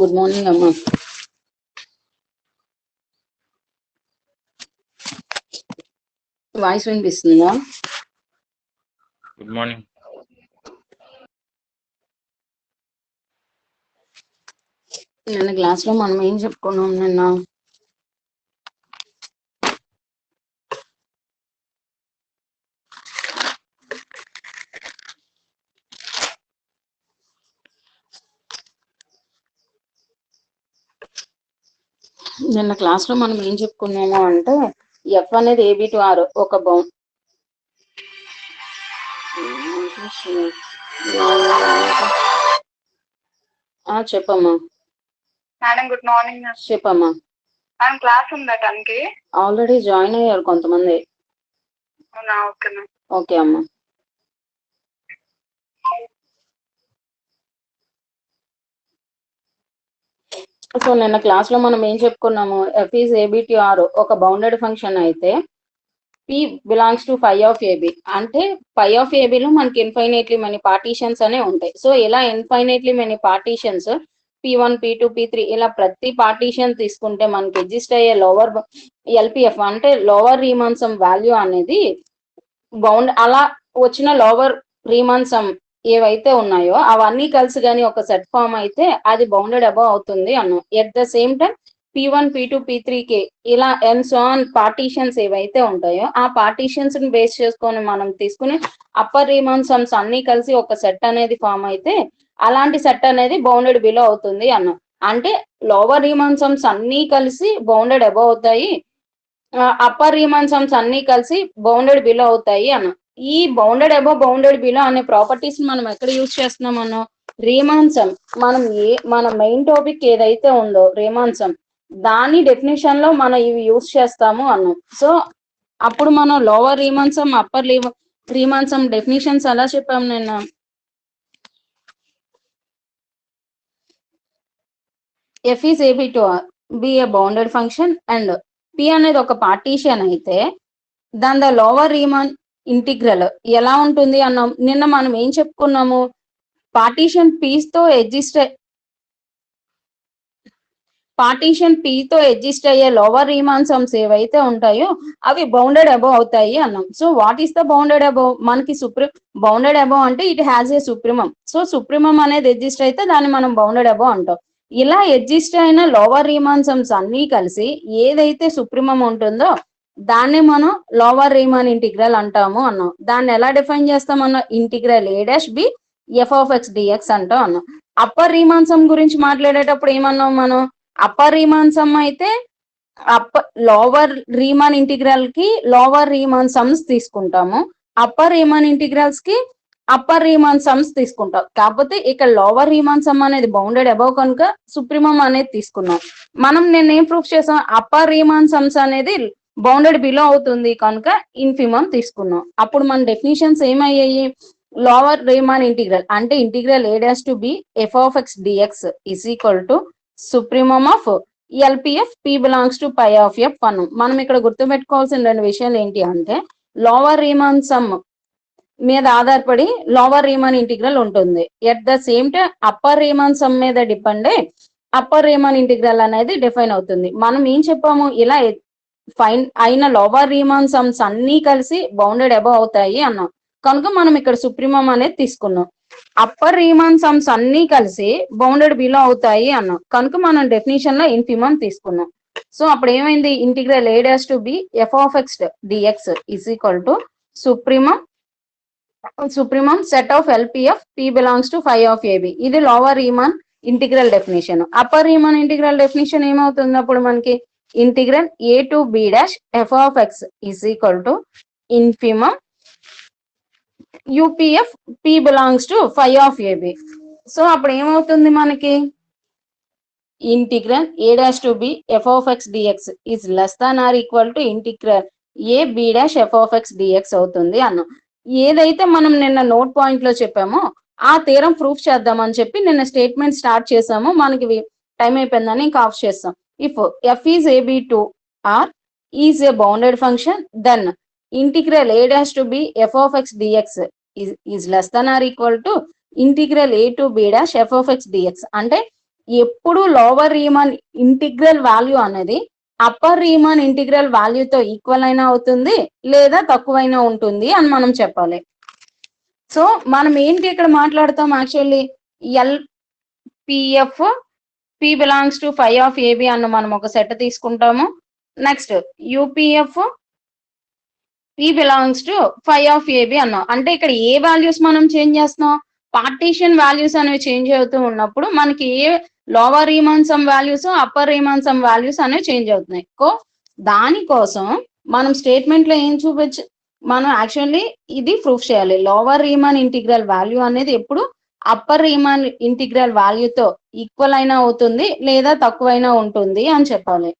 Good morning అమ్మా. Voice వినిపిస్తుందా? Good morning. నిన్న క్లాస్ లో మనం ఏం చెప్పుకున్నాం? నిన్న క్లాస్ లో మనం ఏం చెప్పుకున్నాము అంటే ఎఫ్ అనేది ఏబి టు ఆర్ ఒక బౌండ్. చెప్పమ్మా. Madam good morning. చెప్పమ్మా. మేడం క్లాస్ ఉందా టన్కి? ఆల్రెడీ జాయిన్ అయ్యారు కొంతమంది. ఓకే అమ్మా. సో నిన్న క్లాస్ లో మనం ఏం చెప్పుకున్నాము? F is AB to R ఒక బౌండెడ్ ఫంక్షన్ అయితే P belongs to phi of A B అంటే ఫై ఆఫ్ ఏబిలో మనకి ఇన్ఫైనైట్లీ మెనీ పార్టీషన్స్ అనే ఉంటాయి. సో ఇలా infinitely many partitions P1 P2 P3 ఇలా ప్రతి పార్టీషన్ తీసుకుంటే మనకి ఎగ్జిస్ట్ అయ్యే లోవర్ ఎల్పిఎఫ్ అంటే లోవర్ రీమాన్ సమ్ వాల్యూ అనేది బౌండ్ అలా వచ్చిన లోవర్ రీమాన్ సమ్ ఏవైతే ఉన్నాయో అవన్నీ కలిసి కానీ ఒక సెట్ ఫామ్ అయితే అది బౌండెడ్ అబౌవ్ అవుతుంది అన్నాం. At the same time P1 P2 P3 ఇలా అండ్ సో ఆన్ పార్టీషన్స్ ఏవైతే ఉంటాయో ఆ పార్టీషన్స్ ని బేస్ చేసుకొని మనం తీసుకుని అప్పర్ రీమాన్ సమ్స్ అన్ని కలిసి ఒక సెట్ అనేది ఫామ్ అయితే అలాంటి సెట్ అనేది బౌండెడ్ బిలో అవుతుంది అన్నాం. అంటే లోవర్ రీమాన్ సమ్స్ అన్ని కలిసి బౌండెడ్ అబౌవ్ అవుతాయి, అప్పర్ రీమాన్ సమ్స్ అన్ని కలిసి బౌండెడ్ బిలో అవుతాయి అన్న. ఈ బౌండెడ్ అబౌవ్ బౌండెడ్ బిలో అనే ప్రాపర్టీస్ మనం ఎక్కడ యూజ్ చేస్తున్నాం అన్న? Riemann some. మన మెయిన్ టాపిక్ ఏదైతే ఉందో రీమాన్ సమ్ దాని డెఫినేషన్ లో మనం ఇవి యూజ్ చేస్తాము అన్నాం. సో అప్పుడు మనం lower Riemann sum upper Riemann sum definitions ఎలా చెప్పాము? నేను F is AB to R be a bounded function and P అనేది ఒక పార్టీషన్ అయితే దాని లోవర్ రీమాన్ ఇంటిగ్రల్ ఎలా ఉంటుంది అన్నాం. నిన్న మనం ఏం చెప్పుకున్నాము? పార్టీషన్ పీతో ఎగ్జిస్ట్ అయ్యే లోవర్ రీమాన్ సమ్స్ ఏవైతే ఉంటాయో అవి బౌండెడ్ అబౌవ్ అవుతాయి అన్నాం. So what is the bounded above? మనకి బౌండెడ్ అబౌవ్ అంటే it has a supremum. So supremum అనేది ఎగ్జిస్ట్ అయితే దాన్ని మనం బౌండెడ్ అబౌవ్ అంటాం. ఇలా ఎగ్జిస్ట్ అయిన లోవర్ రీమాన్ సమ్స్ అన్ని కలిసి ఏదైతే సుప్రీమం ఉంటుందో దాన్ని మనం లోవర్ రీమాన్ ఇంటిగ్రల్ అంటాము అన్నాం. దాన్ని ఎలా డిఫైన్ చేస్తామన్నా? Integral A dash b F of X dx అంటాం అన్నాం. అప్పర్ రీమాన్ సమ్ గురించి మాట్లాడేటప్పుడు ఏమన్నాం మనం? అప్పర్ రీమాన్ సమ్ అయితే లోవర్ రీమాన్ ఇంటిగ్రల్ కి లోవర్ రీమాన్ సమ్స్ తీసుకుంటాము, అప్పర్ రీమాన్ ఇంటిగ్రల్స్ కి అప్పర్ రీమాన్ సమ్స్ తీసుకుంటాం. కాకపోతే ఇక్కడ లోవర్ రీమాన్ సమ్ అనేది బౌండెడ్ అబౌవ్ కనుక సుప్రీమం అనేది తీసుకున్నాం. మనం నేను ఏం ప్రూఫ్ చేసాం? అప్పర్ రీమాన్ సమ్స్ అనేది బౌండెడ్ బిలో అవుతుంది కనుక ఇన్ఫిమం తీసుకున్నాం. అప్పుడు మన డెఫినిషన్స్ ఏమయ్యాయి? లోవర్ రీమాన్ ఇంటిగ్రల్ అంటే integral A dash to B F of X dx is equal to supremum of LPF P belongs to pi of F అన్నాం. మనం ఇక్కడ గుర్తుపెట్టుకోవాల్సిన రెండు విషయాలు ఏంటి అంటే లోవర్ రీమాన్ సమ్ మీద ఆధారపడి లోవర్ రీమాన్ ఇంటిగ్రల్ ఉంటుంది. At the same time upper Riemann some మీద డిపెండ్ అయ్యి అప్పర్ రీమాన్ ఇంటిగ్రల్ అనేది డిఫైన్ అవుతుంది. మనం ఏం చెప్పాము? ఇలా ఫైన్ అయిన లోవర్ రీమాన్ సమ్స్ అన్ని కలిసి బౌండెడ్ అబౌవ్ అవుతాయి అన్నాం కనుక మనం ఇక్కడ సుప్రీమం అనేది తీసుకున్నాం. అప్పర్ రీమాన్ సమ్స్ అన్ని కలిసి బౌండెడ్ బిలో అవుతాయి అన్నాం కనుక మనం డెఫినేషన్ లో ఇన్ఫిమం తీసుకున్నాం. సో అప్పుడు ఏమైంది? Integral A dash to B F of X dx is equal to supremum set of LPF P belongs to phi of AB. ఇది lower Riemann integral definition. Upper Riemann integral definition ఏమవుతుంది అప్పుడు మనకి? Integral A to B dash F of x is equal to infimum UPF P belongs to phi of AB. So అప్పుడు ఏమవుతుంది మనకి? Integral A dash to B F of X dx is less than or equal to integral A B dash F of X D X అవుతుంది అన్నాం. ఏదైతే మనం నిన్న note point లో చెప్పామో ఆ థీరం ప్రూఫ్ చేద్దామని చెప్పి నిన్న స్టేట్మెంట్ స్టార్ట్ చేసాము. మనకి టైం అయిపోయిందని ఇంకా ఆఫ్ చేస్తాం. If F is AB to R is a bounded function then integral A dash to B F of X dx is less than or equal to integral A to B dash F of X D X. అంటే ఎప్పుడు lower Riemann integral value అనేది upper Riemann integral వాల్యూతో equal అయినా అవుతుంది లేదా తక్కువైనా ఉంటుంది అని మనం చెప్పాలి. సో మనం ఏంటి ఇక్కడ మాట్లాడతాం, actually L P F P belongs to phi of A B అన్న మనం ఒక సెట్ తీసుకుంటాము. Next U P F P belongs to phi of A B అన్నాం. అంటే ఇక్కడ ఏ వాల్యూస్ మనం చేంజ్ చేస్తున్నాం, పార్టీషన్ వాల్యూస్ అనేవి చేంజ్ అవుతూ ఉన్నప్పుడు మనకి ఏ lower Riemann sum values upper Riemann sum values అనేవి చేంజ్ అవుతున్నాయి. దానికోసం మనం స్టేట్మెంట్ లో ఏం మనం యాక్చువల్లీ ఇది ప్రూఫ్ చేయాలి. లోవర్ రీమన్ ఇంటిగ్రల్ వాల్యూ అనేది ఎప్పుడు అప్పర్ రీమన్ ఇంటిగ్రల్ వాల్యూతో ఈక్వల్ అయినా అవుతుంది లేదా తక్కువైనా ఉంటుంది అని చెప్పాలి.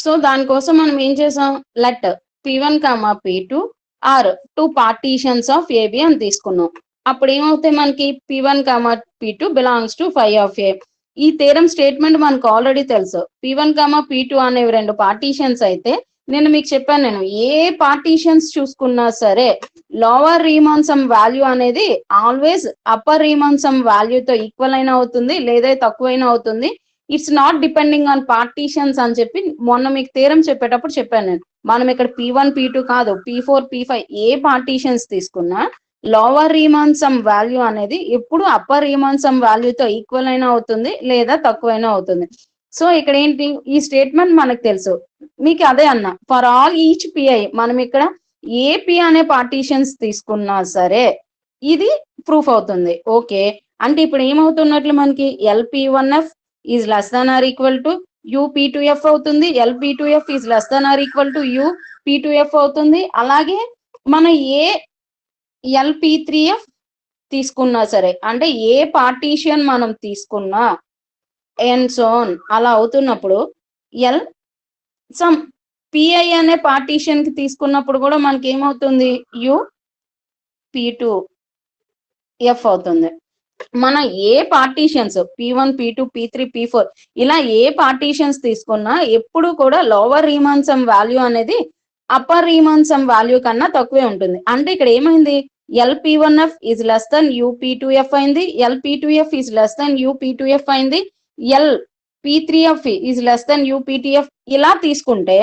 సో దానికోసం మనం ఏం చేసాం, let P1, P2 are two partitions of AB అని తీసుకున్నాం. అప్పుడు ఏమవుతాయి మనకి P1, P2 belongs to phi of A. ఈ థీరం స్టేట్మెంట్ మనకు ఆల్రెడీ తెలుసు. P1, P2 అనేవి రెండు పార్టీషన్స్ అయితే నేను మీకు చెప్పాను, నేను ఏ పార్టీషన్స్ చూసుకున్నా సరే లోవర్ రీమన్ సమ్ వాల్యూ అనేది ఆల్వేస్ అప్పర్ రీమన్ సమ్ వాల్యూతో ఈక్వల్ అయినా అవుతుంది లేదా తక్కువైనా అవుతుంది. It's not depending on partitions అని చెప్పి మొన్న మీకు థీరం చెప్పేటప్పుడు చెప్పాను నేను. మనం ఇక్కడ P1, P2 కాదు, P4, P5 ఏ పార్టీషన్స్ తీసుకున్నా లోవర్ రీమన్ సమ్ వాల్యూ అనేది ఎప్పుడు అప్పర్ రీమన్ సమ్ వాల్యూతో ఈక్వల్ అయినా అవుతుంది లేదా తక్కువైనా అవుతుంది. సో ఇక్కడ ఏంటి, ఈ స్టేట్మెంట్ మనకు తెలుసు, మీకు అదే అన్న ఫర్ ఆల్ ఈచ్ పిఐ మనం ఇక్కడ ఏ పి అనే పార్టీషన్స్ తీసుకున్నా సరే ఇది ప్రూఫ్ అవుతుంది. ఓకే, అంటే ఇప్పుడు ఏమవుతున్నట్లు మనకి LP1F is less than or equal to UP2F అవుతుంది, LP2F is less than or equal to UP2F అవుతుంది. అలాగే మనం ఏ LP3F తీసుకున్నా సరే, అంటే ఏ పార్టీషన్ మనం తీసుకున్నా అండ్ సో ఆన్ అలా అవుతున్నప్పుడు ఎల్ సమ్ పిఐ అనే పార్టీషన్ కి తీసుకున్నప్పుడు కూడా మనకి ఏమవుతుంది, UP2F అవుతుంది. మనం ఏ partitions P1, P2, P3, P4 ఇలా ఏ పార్టీషన్స్ తీసుకున్నా ఎప్పుడు కూడా లోవర్ రీమన్ సమ్ వాల్యూ అనేది అప్పర్ రీమన్ సమ్ వాల్యూ కన్నా తక్కువే ఉంటుంది. అంటే ఇక్కడ ఏమైంది, LP1F is less then UP2F అయింది, LP2F is less then UP2F అయింది, LP3F is less then UP2F. ఇలా తీసుకుంటే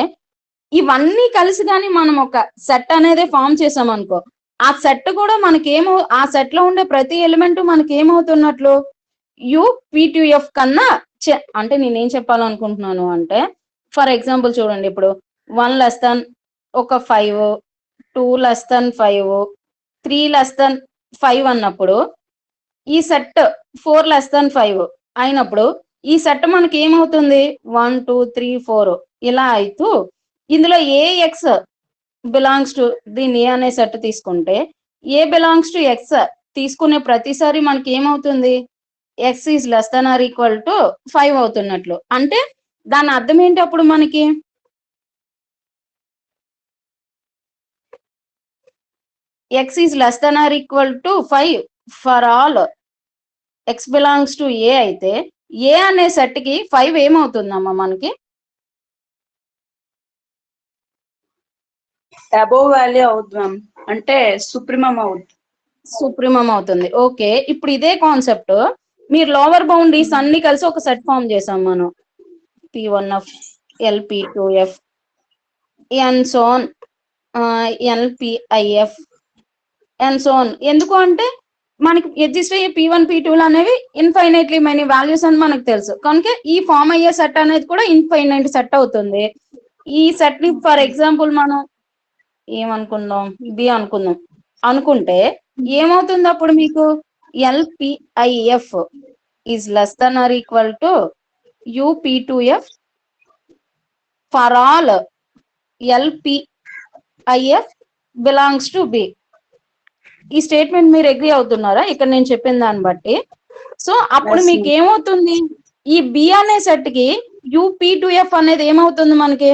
ఇవన్నీ కలిసి కానీ మనం ఒక సెట్ అనేది ఫామ్ చేసాం అనుకో, ఆ సెట్ కూడా మనకేమో ఆ సెట్ లో ఉండే ప్రతి ఎలిమెంట్ మనకి ఏమవుతున్నట్లు UP2F కన్నా అంటే నేనేం చెప్పాలనుకుంటున్నాను అంటే, ఫర్ ఎగ్జాంపుల్ చూడండి, ఇప్పుడు 1 లెస్ దెన్ ఒక 5, 2 లెస్ దెన్ 5, 3 లెస్ దెన్ 5 అన్నప్పుడు ఈ సెట్ 4 లెస్ దెన్ 5 అయినప్పుడు ఈ సెట్ మనకి ఏమవుతుంది 1, 2, 3, 4 ఇలా అవుతూ ఇందులో AX బిలాంగ్స్ టు దీన్ని ఏ అనే సెట్ తీసుకుంటే ఏ బిలాంగ్స్ టు X తీసుకునే ప్రతిసారి మనకి ఏమవుతుంది, X is less than or equal to 5 అవుతున్నట్లు. అంటే దాని అర్థం ఏంటి, అప్పుడు మనకి X is less than or equal to 5 for all X belongs to A అయితే ఏ అనే సెట్ కి 5 ఏమవుతుందమ్మా మనకి అబోవ్ వాల్యూ అవుతుంది, అంటే సుప్రీమం అవుతుంది. సుప్రీమం అవుతుంది. ఓకే, ఇప్పుడు ఇదే కాన్సెప్ట్ మీరు లోవర్ బౌండరీస్ అన్ని కలిసి ఒక సెట్ ఫామ్ చేసాం మనం, P1F, LP2F and so on, LPIF and so on. ఎందుకు అంటే మనకి ఎగ్జిస్ట్ అయ్యే P1, P2 అనేవి ఇన్ఫైనైట్లీ మెనీ వాల్యూస్ అని మనకు తెలుసు కనుక ఈ ఫామ్ అయ్యే సెట్ అనేది కూడా ఇన్ఫైనైట్ సెట్ అవుతుంది. ఈ సెట్ ని ఫర్ ఎగ్జాంపుల్ మనం ఏమనుకుందాం, B అనుకుందాం అనుకుంటే ఏమవుతుంది అప్పుడు మీకు LPIF is less than or equal to UP2F for all LPIF belongs to B. ఈ స్టేట్మెంట్ మీరు అగ్రీ అవుతున్నారా ఇక్కడ నేను చెప్పిన దాన్ని బట్టి? సో అప్పుడు Yes, మీకు ఏమవుతుంది, ఈ B అనే సెట్ కి UP2F అనేది ఏమవుతుంది మనకి,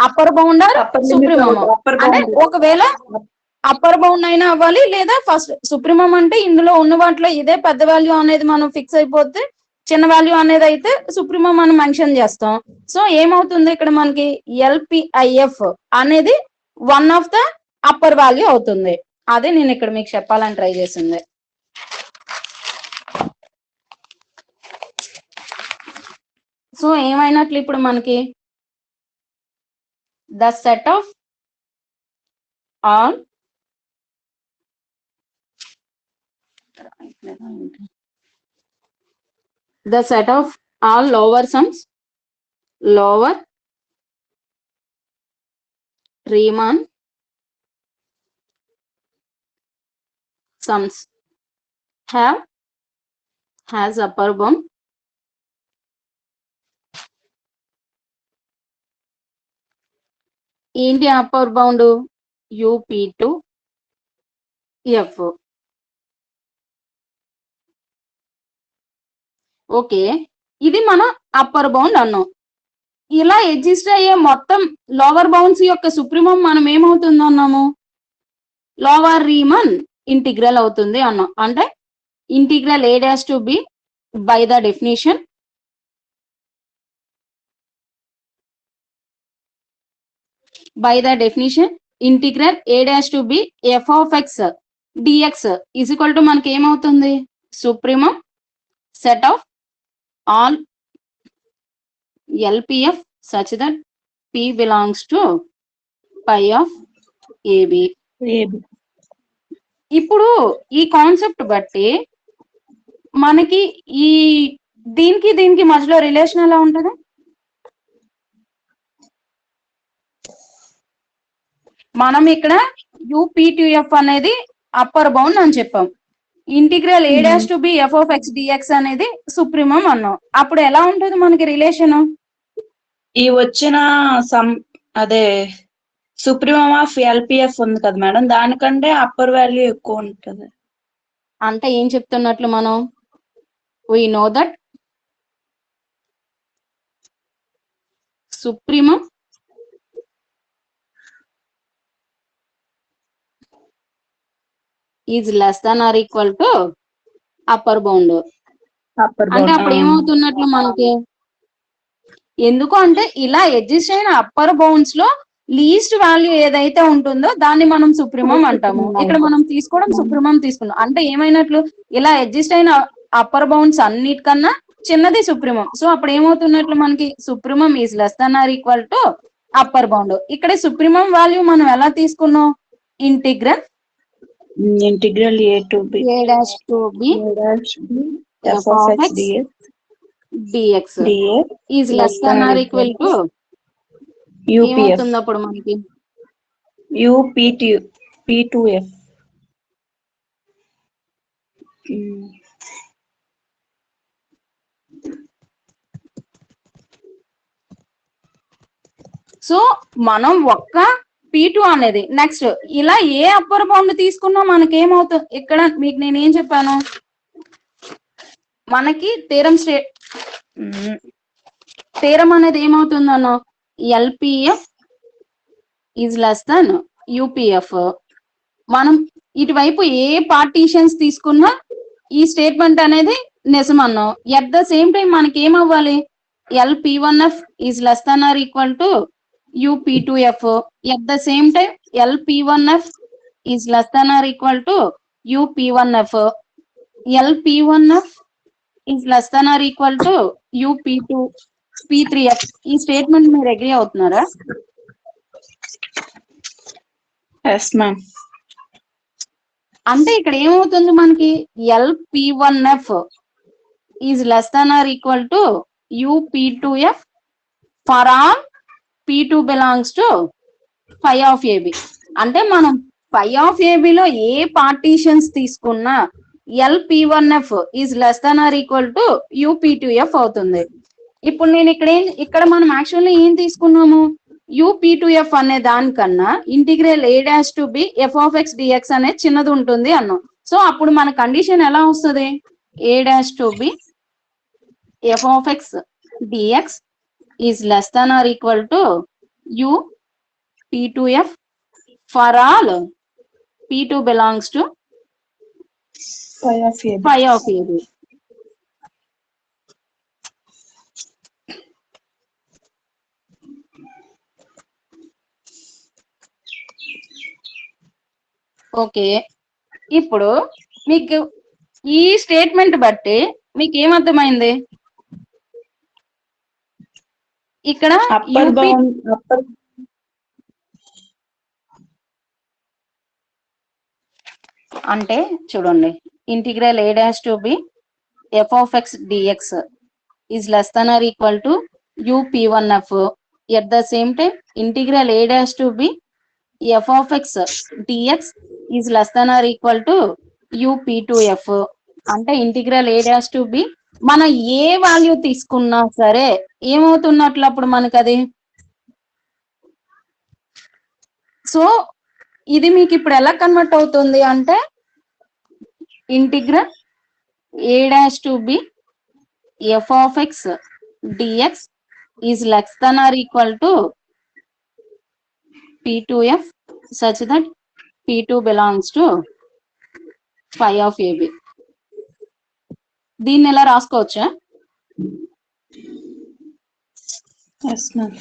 upper bound upper supremum. Upper అంటే బౌండ్ ఒకవేళ అప్పర్ బౌండ్ అయినా అవ్వాలి, లేదా ఫస్ట్ సుప్రీమం అంటే ఇందులో ఉన్న వాటిలో ఇదే పెద్ద వాల్యూ అనేది మనం ఫిక్స్ అయిపోతే చిన్న వాల్యూ అనేది అయితే సుప్రీమం మనం మెన్షన్ చేస్తాం. సో ఏమవుతుంది ఇక్కడ మనకి ఎల్పిఐఎఫ్ అనేది one of the upper value అవుతుంది. అదే నేను ఇక్కడ మీకు చెప్పాలని ట్రై చేసింది. సో ఏమైనట్లు ఇప్పుడు మనకి the set of all the set of all lower sums, lower Riemann sums has upper bound ఏంటి అప్పర్ బౌండ్ UP2F. ఓకే, ఇది మన అప్పర్ బౌండ్ అన్నాం. ఇలా ఎగ్జిస్ట్ అయ్యే మొత్తం లోవర్ బౌండ్స్ యొక్క సుప్రీమం మనం ఏమవుతుంది అన్నాము, లోవర్ రీమన్ ఇంటిగ్రల్ అవుతుంది అన్నాం. అంటే integral A' to B by the definition integral A' to B f of x dx is equal to మనకి ఏమవుతుంది, supremum set of all LPF such that P belongs to pi of AB. ఇప్పుడు ఈ concept బట్టి మనకి ఈ దీనికి మధ్యలో relation ఎలా ఉంటుంది, మనం ఇక్కడ UP2F అనేది అప్పర్ బౌండ్ అని చెప్పాం. Integral A' to B f of x dx అనేది సుప్రీమం అన్నాం. అప్పుడు ఎలా ఉంటుంది మనకి రిలేషన్, ఈ వచ్చిన అదే సుప్రీమం ఆఫ్ LPF ఉంది కదా మేడం, దానికంటే అప్పర్ వాల్యూ ఎక్కువ ఉంటుంది. అంటే ఏం చెప్తున్నట్లు మనం, we know that supremum is less than or equal to upper bound. అంటే అప్పుడు ఏమవుతున్నట్లు మనకి, ఎందుకు అంటే ఇలా ఎగ్జిస్ట్ అయిన అప్పర్ బౌండ్స్ లో లీస్ట్ వాల్యూ ఏదైతే ఉంటుందో దాన్ని మనం సుప్రీమం అంటాము. ఇక్కడ మనం తీసుకోవడం సుప్రీమం తీసుకున్నాం. అంటే ఏమైనట్లు, ఇలా ఎగ్జిస్ట్ అయిన అప్పర్ బౌండ్స్ అన్నిటికన్నా చిన్నది సుప్రీమం. సో అప్పుడు ఏమవుతున్నట్లు మనకి, supremum is less than or equal to upper bound. ఇక్కడ సుప్రీమం వాల్యూ మనం ఎలా తీసుకున్నాం, integral A to B f of x dx is less than or equal to ఏమవుతుంది అప్పుడు మనకి, UP2F. సో మనం ఒక్క P2 అనేది నెక్స్ట్ ఇలా ఏ అప్పర్ బౌండ్ తీసుకున్నా మనకి ఏమవుతుంది, ఇక్కడ మీకు నేనేం చెప్పాను, మనకి తీరం అనేది ఏమవుతుందనో LPF is less than UPF. మనం ఇటువైపు ఏ పార్టీషన్స్ తీసుకున్నా ఈ స్టేట్మెంట్ అనేది నిజమన్నాం. ఎట్ ద సేమ్ టైం మనకి ఏమవ్వాలి, LP1F is less than or equal to UP2F. At the same time LP1F is less than or equal to UP1F. LP1F is less than or equal to P3F. ఈ statement మీరు agree అవుతున్నారా? yes ma'am. అంటే ఇక్కడ ఏమవుతుంది మనకి, LP1F is less than or equal to UP2F for all P2 belongs to phi of AB. అంటే మనం phi of AB లో ఏ పార్టీషన్స్ తీసుకున్నా LP1F is less than or equal to UP2F అవుతుంది. ఇప్పుడు నేను ఇక్కడ మనం యాక్చువల్లీ ఏం తీసుకున్నాము, UP2F అనే దానికన్నా integral A' to B f of x dx అనేది చిన్నది ఉంటుంది అన్నాం. సో అప్పుడు మన కండిషన్ ఎలా వస్తుంది, A' to B f of x dx is less than or equal to P2F for all P2 belongs to phi of AB. phi of AB. Okay, ఇప్పుడు మీకు ఈ స్టేట్మెంట్ బట్టి మీకు ఏమర్థమైంది? ఇక్కడ అప్పర్ UP బౌండ్ అప్పర్ అంటే చూడండి, integral a dash to B f of x dx is less than or equal to up1f. At the same time, integral a dash to b f of x dx is less than or equal to up2f. అంటే integral a dash to b మనం ఏ value తీసుకున్నా సరే ఏమవుతున్నట్లు అప్పుడు మనకు అది. So ఇది మీకు ఇప్పుడు ఎలా కన్వర్ట్ అవుతుంది అంటే integral a dash to b f of x dx is less than or equal to P2f such that P2 belongs to phi of AB. దీన్ని ఎలా రాసుకోవచ్చా? yes ma'am.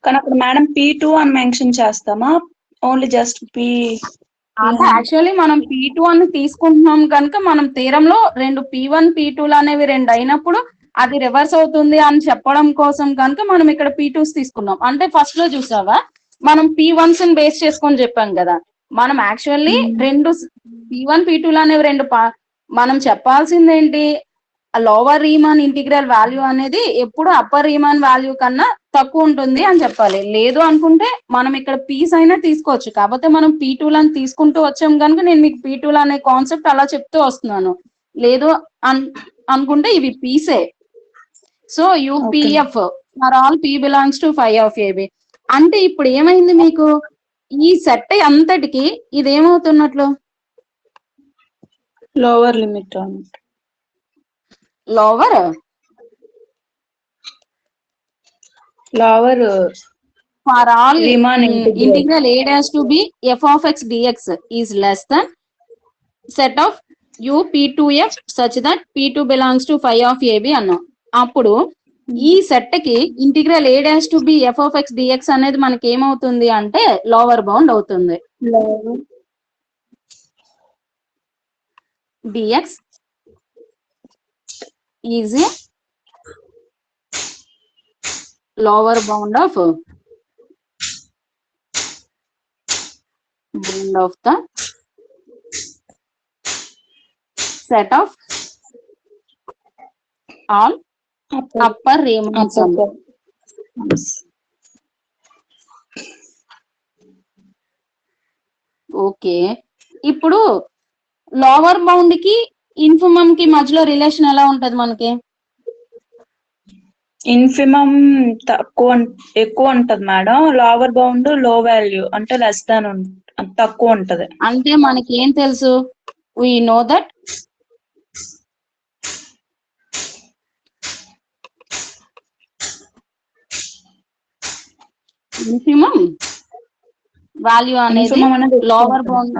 కానీ అక్కడ మేడం P2 అని మెన్షన్ చేస్తామా, ఓన్లీ జస్ట్ P? అంటే actually మనం P2 అని తీసుకుంటున్నాం కనుక మనం తీరంలో రెండు P1 P2 అనేవి రెండు అయినప్పుడు అది రివర్స్ అవుతుంది అని చెప్పడం కోసం కనుక మనం ఇక్కడ P2s తీసుకున్నాం. అంటే ఫస్ట్ లో చూసావా మనం P1s ని బేస్ చేసుకొని చెప్పాం కదా, మనం యాక్చువల్లీ రెండు P1 P2 అనేవి రెండు మనం చెప్పాల్సింది ఏంటి, లోవర్ రీమాన్ ఇంటిగ్రల్ వాల్యూ అనేది ఎప్పుడు అప్పర్ రీమాన్ వాల్యూ కన్నా తక్కువ ఉంటుంది అని చెప్పాలి. లేదు అనుకుంటే మనం ఇక్కడ పీస్ అయినా తీసుకోవచ్చు, కాకపోతే మనం P2 లని తీసుకుంటూ వచ్చాం కనుక నేను మీకు P2 అనే కాన్సెప్ట్ అలా చెప్తూ వస్తున్నాను. లేదు అనుకుంటే ఇవి పీసే. So UPF for all P belongs to phi of AB. అంటే ఇప్పుడు ఏమైంది మీకు, ఈ సెట్ అంతటికి ఇది ఏమవుతున్నట్లు లోవర్ లిమిట్ అన్నట్టు. Lower for all Riemann integral a dash to b f of x dx is less than set of P2f such that P2 belongs to phi of AB అన్నాం. అప్పుడు ఈ సెట్ కి integral a dash to b f of x dx అనేది మనకి ఏమవుతుంది అంటే lower bound అవుతుంది. dx is a lower bound of the set of all upper Riemann sum. Okay, ఇప్పుడు లోవర్ బౌండ్ కి ఇన్ఫిమమ్ కి మధ్యలో రిలేషన్ ఎలా ఉంటది మనకి? ఇన్ఫిమమ్ ఎక్కువ ఉంటది మేడం, లోవర్ బౌండ్ లో వాల్యూ అంటే లెస్ దాన్ తక్కువ ఉంటది. అంటే మనకి ఏం తెలుసు, we know that infimum value అనేది లోవర్ బౌండ్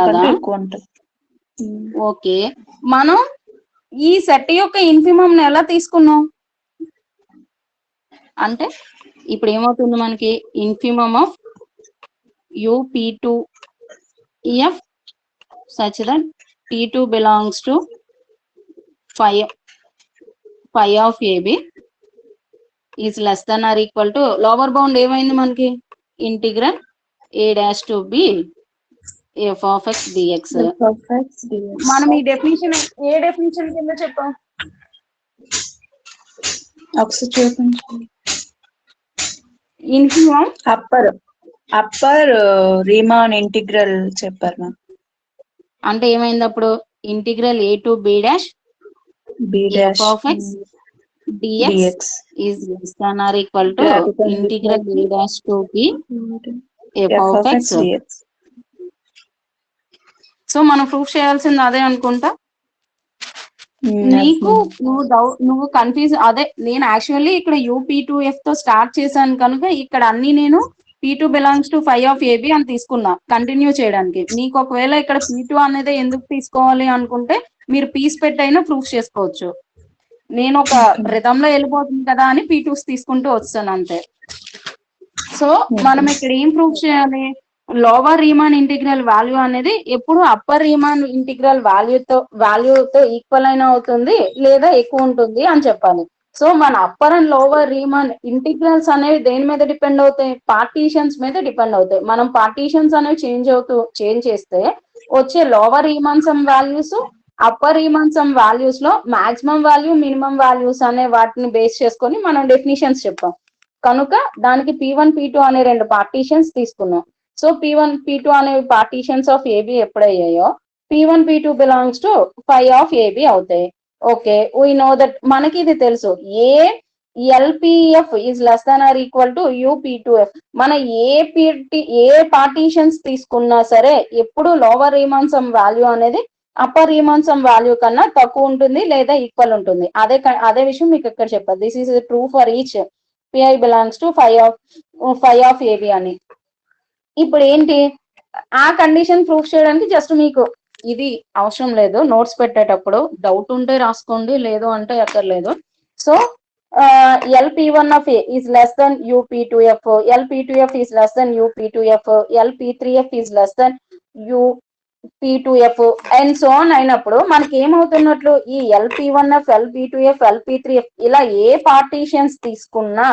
కంటే ఎక్కువ ఉంటది. ఓకే, మనం ఈ సెట్ యొక్క ఇన్ఫిమమ్ ని ఎలా తీసుకున్నాం అంటే ఇప్పుడు ఏమవుతుంది మనకి, infimum of UP2F such that P2 belongs to phi of AB is less than or equal to lower bound ఏమైంది మనకి, integral a dash to b f of x dx. మనం ఈ డెఫినిషన్ ఏ డెఫినిషన్ కింద చెప్పాం? ఒకసారి చూపించండి. ఇన్ఫిమమ్ అప్పర్ రీమాన్ ఇంటిగ్రల్ చెప్పారు ma'am. అంటే ఏమైంది అప్పుడు, integral a to b dash f of x dx is less than or equal to integral a dash to b f of x dx. So మనం proof చేయాల్సింది అదే అనుకుంటా. నీకు నువ్వు కన్ఫ్యూజ్ అదే నేను యాక్చువల్లీ ఇక్కడ UP2F తో స్టార్ట్ చేశాను కనుక ఇక్కడ అన్ని నేను P2 belongs to 5 of AB అని తీసుకున్నా కంటిన్యూ చేయడానికి. నీకు ఒకవేళ ఇక్కడ P2 అనేది ఎందుకు తీసుకోవాలి అనుకుంటే మీరు పీస్ పెట్టైనా ప్రూఫ్ చేసుకోవచ్చు. నేను ఒక రిథమ్ లో వెళ్ళిపోతుంది కదా అని P2s తీసుకుంటూ వస్తాను అంతే. సో మనం ఇక్కడ ఏం ప్రూఫ్ చేయాలి? లోవర్ రీమాన్ ఇంటిగ్రల్ వాల్యూ అనేది ఎప్పుడు అప్పర్ రీమాన్ ఇంటిగ్రల్ వాల్యూతో ఈక్వల్ అయినా అవుతుంది లేదా ఎక్కువ ఉంటుంది అని చెప్పాలి. సో మన upper and lower Riemann integrals అనేవి దేని మీద డిపెండ్ అవుతాయి? పార్టీషన్స్ మీద డిపెండ్ అవుతాయి. మనం పార్టీషన్స్ అనేవి చేంజ్ చేస్తే వచ్చే lower Riemann some values upper Riemann some values లో మాక్సిమం వాల్యూ మినిమం వాల్యూస్ అనే వాటిని బేస్ చేసుకొని మనం డెఫినిషన్స్ చెప్పాం కనుక దానికి P1 P2 అనే రెండు పార్టీషన్స్ తీసుకున్నాం. సో P1 P2 అనే partitions of AB ఎప్పుడయ్యాయో P1 P2 belongs to 5 of AB అవుతాయి. ఓకే, వీ నో దట్ మనకి ఇది తెలుసు. LPF is less than or equal to UP2F. మన ఏ పార్టీషన్స్ తీసుకున్నా సరే ఎప్పుడు లోవర్ రీమాన్ సమ్ వాల్యూ అనేది అప్పర్ రీమాన్ సమ్ వాల్యూ కన్నా తక్కువ ఉంటుంది లేదా ఈక్వల్ ఉంటుంది. అదే విషయం మీకు ఇక్కడ చెప్పారు. This is true for each PI belongs to 5 of AB అని. ఇప్పుడు ఏంటి ఆ కండిషన్ ప్రూఫ్ చేయడానికి జస్ట్ మీకు ఇది అవసరం లేదు. నోట్స్ పెట్టేటప్పుడు డౌట్ ఉంటే రాసుకోండి, లేదు అంటే ఎక్కర్లేదు. So LP1 of A is less than UP2F, LP2F is less than UP2F, LP3F is less than UP2F and so on అయినప్పుడు మనకి ఏమవుతున్నట్లు ఈ LP1F, LP2F, LP3F ఇలా ఏ పార్టీషన్స్ తీసుకున్నా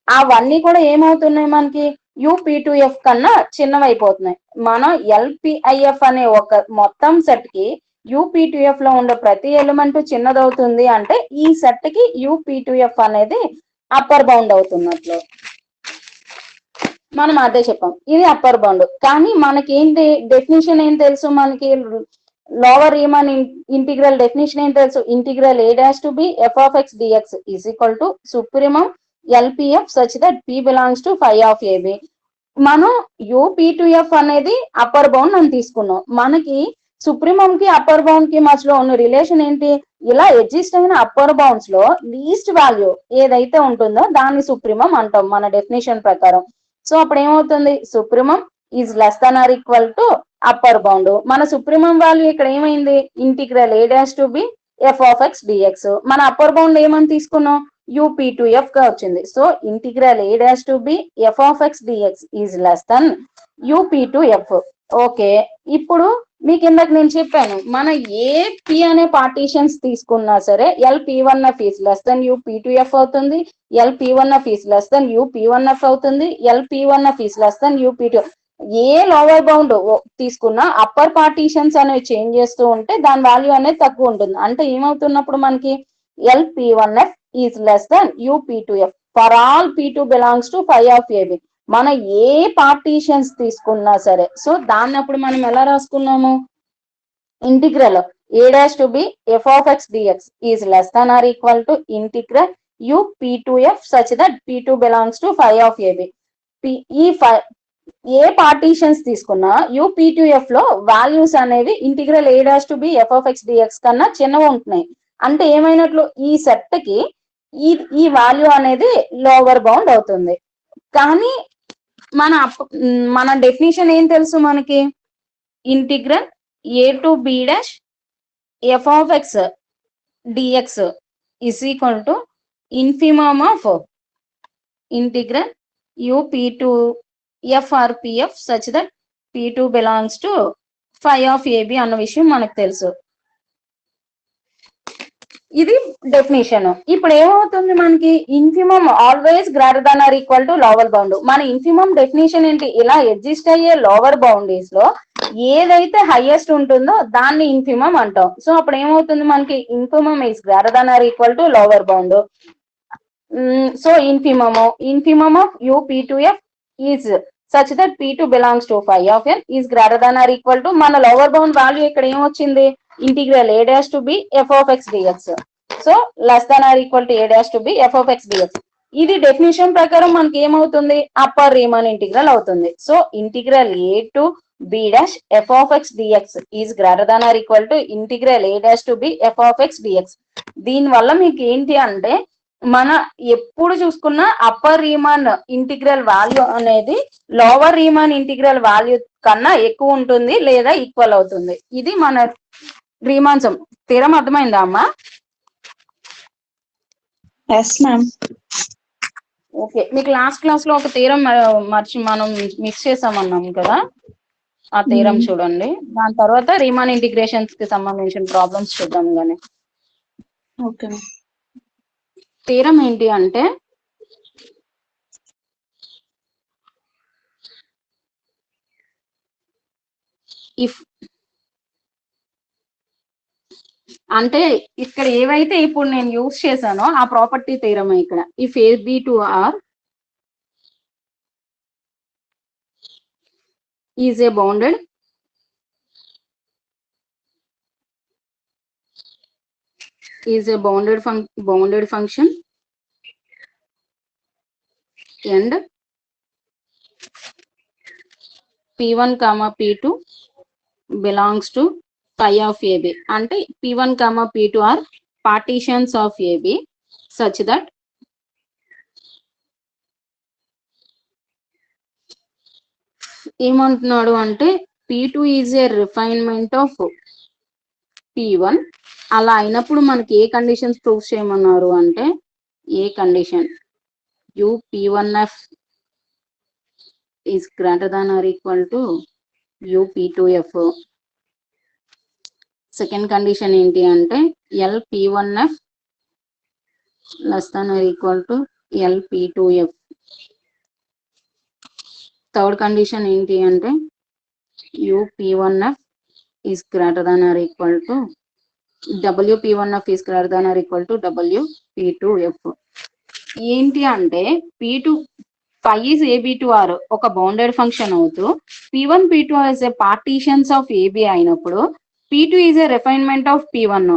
అవన్నీ కూడా ఏమవుతున్నాయి మనకి UP2F కన్నా చిన్నవైపోతున్నాయి. మనం LPIF అనే ఒక మొత్తం సెట్ కి UP2F లో ఉండే ప్రతి ఎలిమెంట్ చిన్నదవుతుంది అంటే ఈ సెట్ కి UP2F అనేది అప్పర్ బౌండ్ అవుతున్నట్లు మనం అదే చెప్పాం. ఇది అప్పర్ బౌండ్. కానీ మనకి ఏంటి డెఫినేషన్ ఏం తెలుసు? మనకి లోవర్ రీమాన్ ఇంటిగ్రల్ డెఫినేషన్ ఏం తెలుసు? Integral A' to B f of x dx is equal to supremum LPF such that P belongs to 5 of AB. మనం UP2F అనేది అప్పర్ బౌండ్ అని తీసుకున్నాం. మనకి సుప్రీమం కి అప్పర్ బౌండ్ కి మధ్యలో ఉన్న రిలేషన్ ఏంటి? ఇలా ఎగ్జిస్ట్ అయిన అప్పర్ బౌండ్స్ లో లీస్ట్ వాల్యూ ఏదైతే ఉంటుందో దాన్ని సుప్రీమం అంటాం మన డెఫినేషన్ ప్రకారం. సో అప్పుడు ఏమవుతుంది? Supremum is less than or equal to upper bound. మన సుప్రీమం వాల్యూ ఇక్కడ ఏమైంది? Integral A' to B f of x dx. మన అప్పర్ బౌండ్ ఏమని తీసుకున్నాం? UP2F గా వచ్చింది. So integral A' to B f of x dx is less than UP2F. Okay, ఇప్పుడు మీకు ఇందాక నేను చెప్పాను మన P అనే పార్టీషన్స్ తీసుకున్నా సరే LP1F is less then UP2F అవుతుంది, LP1F is less then UP1F అవుతుంది, LP1F is less then UP2. A lower bound తీసుకున్నా అప్పర్ పార్టీషన్స్ అనేవి చేంజ్ చేస్తూ ఉంటే దాని వాల్యూ అనేది తక్కువ ఉంటుంది. అంటే ఏమవుతున్నప్పుడు మనకి LP1F is less then UP2F for all P2 belongs to 5 of AB. మన ఏ పార్టీషన్స్ తీసుకున్నా సరే సో దాన్ని అప్పుడు మనం ఎలా రాసుకున్నాము? ఇంటిగ్రల్ A' to B f of x dx is less than or equal to integral UP2F such that P2 belongs to 5 of AB. A partitions తీసుకున్నా UP2F లో వాల్యూస్ అనేవి integral A' to B f of x dx కన్నా చిన్నగా ఉంటున్నాయి. అంటే ఏమైనట్లు? ఈ set కి ఈ వాల్యూ అనేది లోవర్ బౌండ్ అవుతుంది. కానీ మన డెఫినేషన్ ఏం తెలుసు మనకి? Integral A to B' f of x dx is equal to infimum of integral UP2F or PF such that P2 belongs to 5 of AB అన్న విషయం మనకు తెలుసు. ఇది డెఫినేషన్. ఇప్పుడు ఏమవుతుంది మనకి? Infimum always greater than or equal to lower bound. మన infimum definition ఏంటి? ఇలా ఎగ్జిస్ట్ అయ్యే లోవర్ బౌండరీస్ లో ఏదైతే హైయెస్ట్ ఉంటుందో దాన్ని ఇన్ఫిమమ్ అంటాం. సో అప్పుడు ఏమవుతుంది మనకి? Infimum is greater than or equal to lower bound. So infimum of UP2F is such that P2 belongs to 5 of n is greater than or equal to మన lower bound value ఇక్కడ ఏమొచ్చింది? Integral A' to B f of x dx. So less than or equal to A' to B f of x dx. ఇది definition ప్రకారం మనకి ఏమవుతుంది? Upper Riemann integral అవుతుంది. So integral A to b dash f of x dx is greater than or equal to integral a dash to b f of x dx. దీని వల్ల మీకు ఏంటి అంటే మన ఎప్పుడు చూసుకున్న అప్పర్ రీమాన్ ఇంటిగ్రల్ వాల్యూ అనేది లోవర్ రీమాన్ ఇంటిగ్రల్ వాల్యూ కన్నా ఎక్కువ ఉంటుంది లేదా ఈక్వల్ అవుతుంది. ఇది మన రీమాన్సం స్థిరం. అర్థమైందా అమ్మా? Yes ma'am. ఓకే, మీకు లాస్ట్ క్లాస్ లో ఒక థీరం మనం మిక్స్ చేసామన్నాం కదా, ఆ థీరం చూడండి. దాని తర్వాత రీమాన్ ఇంటిగ్రేషన్స్ కి సంబంధించిన ప్రాబ్లమ్స్ చూద్దాం. కానీ ఓకే. థీరం ఏంటి అంటే ఇఫ్ అంటే ఇక్కడ ఏవైతే ఇప్పుడు నేను యూజ్ చేశానో ఆ ప్రాపర్టీ థీరమే ఇక్కడ. If AB to R is a bounded function and P1 comma P2 belongs to phi of AB. అంటే P1 comma P2 are partitions of AB such that ఏమంటున్నాడు అంటే P2 is a refinement of P1. అలా అయినప్పుడు మనకి ఏ conditions prove చేయమన్నారు అంటే ఏ condition UP1F is greater than or equal to UP2F. Second condition ఏంటి అంటే LP1F less than or equal to LP2F. Third condition ఏంటి అంటే UP1F is greater than or equal to WP1F is greater than or equal to WP2F. ఏంటి అంటే P2 phi is AB to R ఒక bounded function అవుతూ P1 P2 is a partitions of AB అయినప్పుడు P2 is a refinement of P1.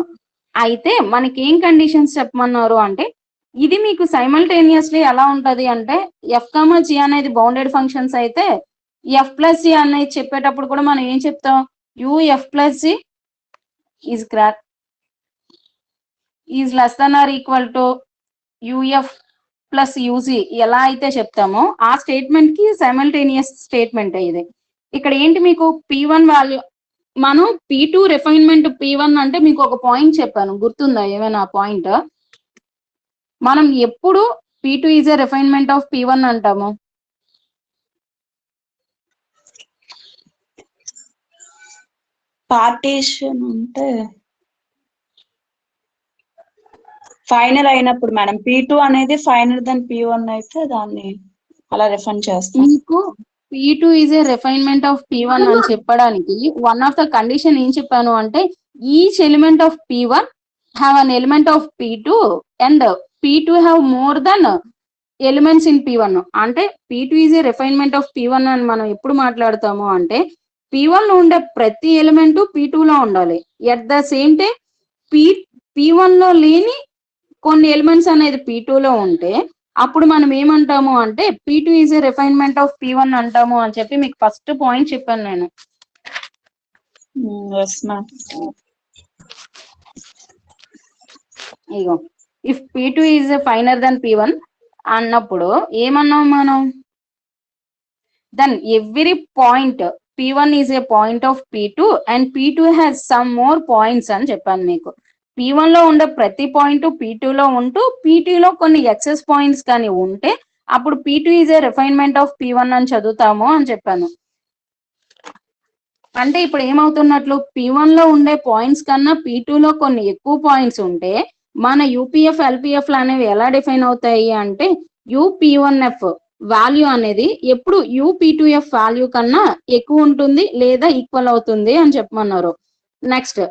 అయితే మనకి ఏం conditions చెప్పమన్నారు అంటే ఇది మీకు సైమల్టేనియస్లీ ఎలా ఉంటది అంటే F, G అనేది బౌండెడ్ ఫంక్షన్స్ అయితే F plus G అనేది చెప్పేటప్పుడు కూడా మనం ఏం చెప్తాం UF plus G is less than or equal to UF plus UG ఎలా అయితే చెప్తామో ఆ స్టేట్మెంట్ కి సైమల్టేనియస్ స్టేట్మెంట్ ఇది. ఇక్కడ ఏంటి మీకు P1 వాల్యూ మనం P2 రిఫైన్మెంట్ P1 అంటే మీకు ఒక పాయింట్ చెప్పాను, గుర్తుందా ఏమైనా పాయింట్? మనం ఎప్పుడు P2 is a refinement of P1 అంటాము? పార్టీషన్ అంటే ఫైనల్ అయినప్పుడు మేడం P2 అనేది ఫైనల్ దెన్ P1 అయితే దాన్ని అలా రిఫైన్ చేస్తాం. మీకు P2 is a refinement of P1 అని చెప్పడానికి వన్ ఆఫ్ ద కండిషన్ ఏం చెప్పాను అంటే each element of P1 have an element of P2 and P2 have more than elements in P1. అంటే P2 is a refinement of P1 అని మనం ఎప్పుడు మాట్లాడతాము అంటే P1 లో ఉండే ప్రతి ఎలిమెంట్ P2 లో ఉండాలి. At the same time P1 లో లేని కొన్ని ఎలిమెంట్స్ అనేది P2 లో ఉంటే అప్పుడు మనం ఏమంటాము అంటే P2 is a refinement of P1 అంటాము అని చెప్పి మీకు ఫస్ట్ పాయింట్ చెప్పాను నేను. ఇగో if P2 is finer than P1 అన్నప్పుడు ఏమన్నాం మనం, then every point P1 is a point of P2 and P2 has some more points అని చెప్పాను మీకు. P1 లో ఉండే ప్రతి పాయింట్ P2 లో ఉంటూ P2 లో కొన్ని ఎక్సెస్ పాయింట్స్ కానీ ఉంటే అప్పుడు P2 is a refinement of P1 అని చదువుతాము అని చెప్పాను. అంటే ఇప్పుడు ఏమవుతున్నట్లు P1 లో ఉండే పాయింట్స్ కన్నా P2 లో కొన్ని ఎక్కువ పాయింట్స్ ఉంటే మన UPF LPF లు అనేవి ఎలా డిఫైన్ అవుతాయి అంటే UP1F వాల్యూ అనేది ఎప్పుడు UP2F వాల్యూ కన్నా ఎక్కువ ఉంటుంది లేదా ఈక్వల్ అవుతుంది అని చెప్పమన్నారు. Next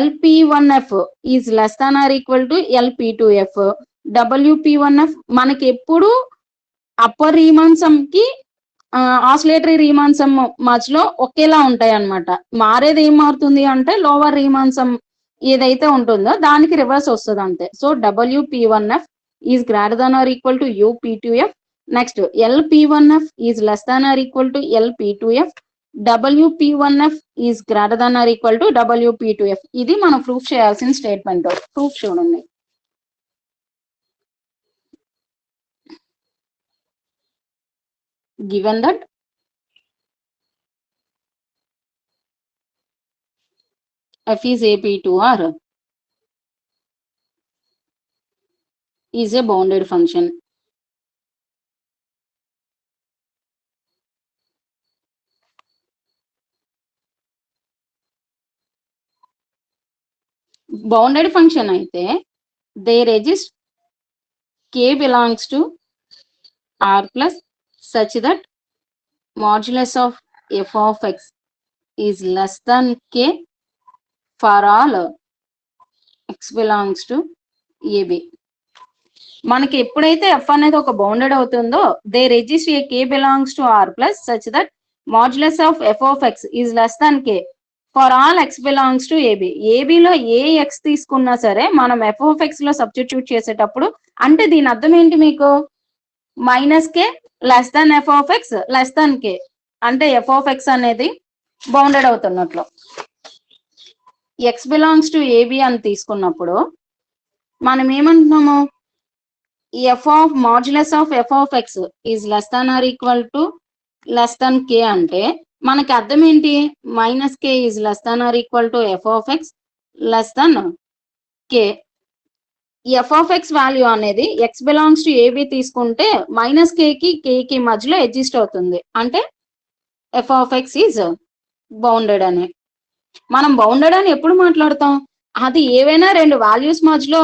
LP1F is less than or equal to LP2F. WP1F మనకి ఎప్పుడు అప్పర్ రీమాన్సం కి ఆసిలేటరీ రీమాన్సం మధ్యలో ఒకేలా ఉంటాయి అన్నమాట. మారేది ఏం మారుతుంది అంటే లోవర్ రీమాన్సం ఏదైతే ఉంటుందో దానికి రివర్స్ వస్తుంది అంతే. So WP1F is greater than or equal to UP2F. Next LP1F is less than or equal to LP2F. WP1F is greater than or equal to WP2F. ఇది మనం ప్రూఫ్ చేయాల్సిన స్టేట్మెంట్. ప్రూఫ్ చూడండి. Given that F is AP2R is a bounded function. Bounded function అయితే there exists K belongs to R plus such that modulus of f of x is less than K for all x belongs to AB. మనకి ఎప్పుడైతే f అనేది ఒక bounded అవుతుందో there exist a k belongs to r plus such that modulus of f of x is less than k for all x belongs to AB. ఏబిలో ఏ x తీసుకున్నా సరే మనం f ఆఫ్ x లో substitute చేసేటప్పుడు అంటే దీని అర్థం ఏంటి మీకు, minus k less than f of x less than k అంటే f ఆఫ్ x అనేది బౌండెడ్ అవుతున్నట్లు. x బిలాంగ్స్ టు AB అని తీసుకున్నప్పుడు మనం ఏమంటున్నాము, f of modulus of f of x is less than or equal to less than k అంటే మనకి అర్థం ఏంటి, minus k is less than or equal to f of x less than k. f of x value అనేది x belongs to AB తీసుకుంటే minus k కి మధ్యలో exist అవుతుంది అంటే f of x is bounded అని. మనం బౌండెడ్ అని ఎప్పుడు మాట్లాడతాం, అది ఏవైనా రెండు వాల్యూస్ మధ్యలో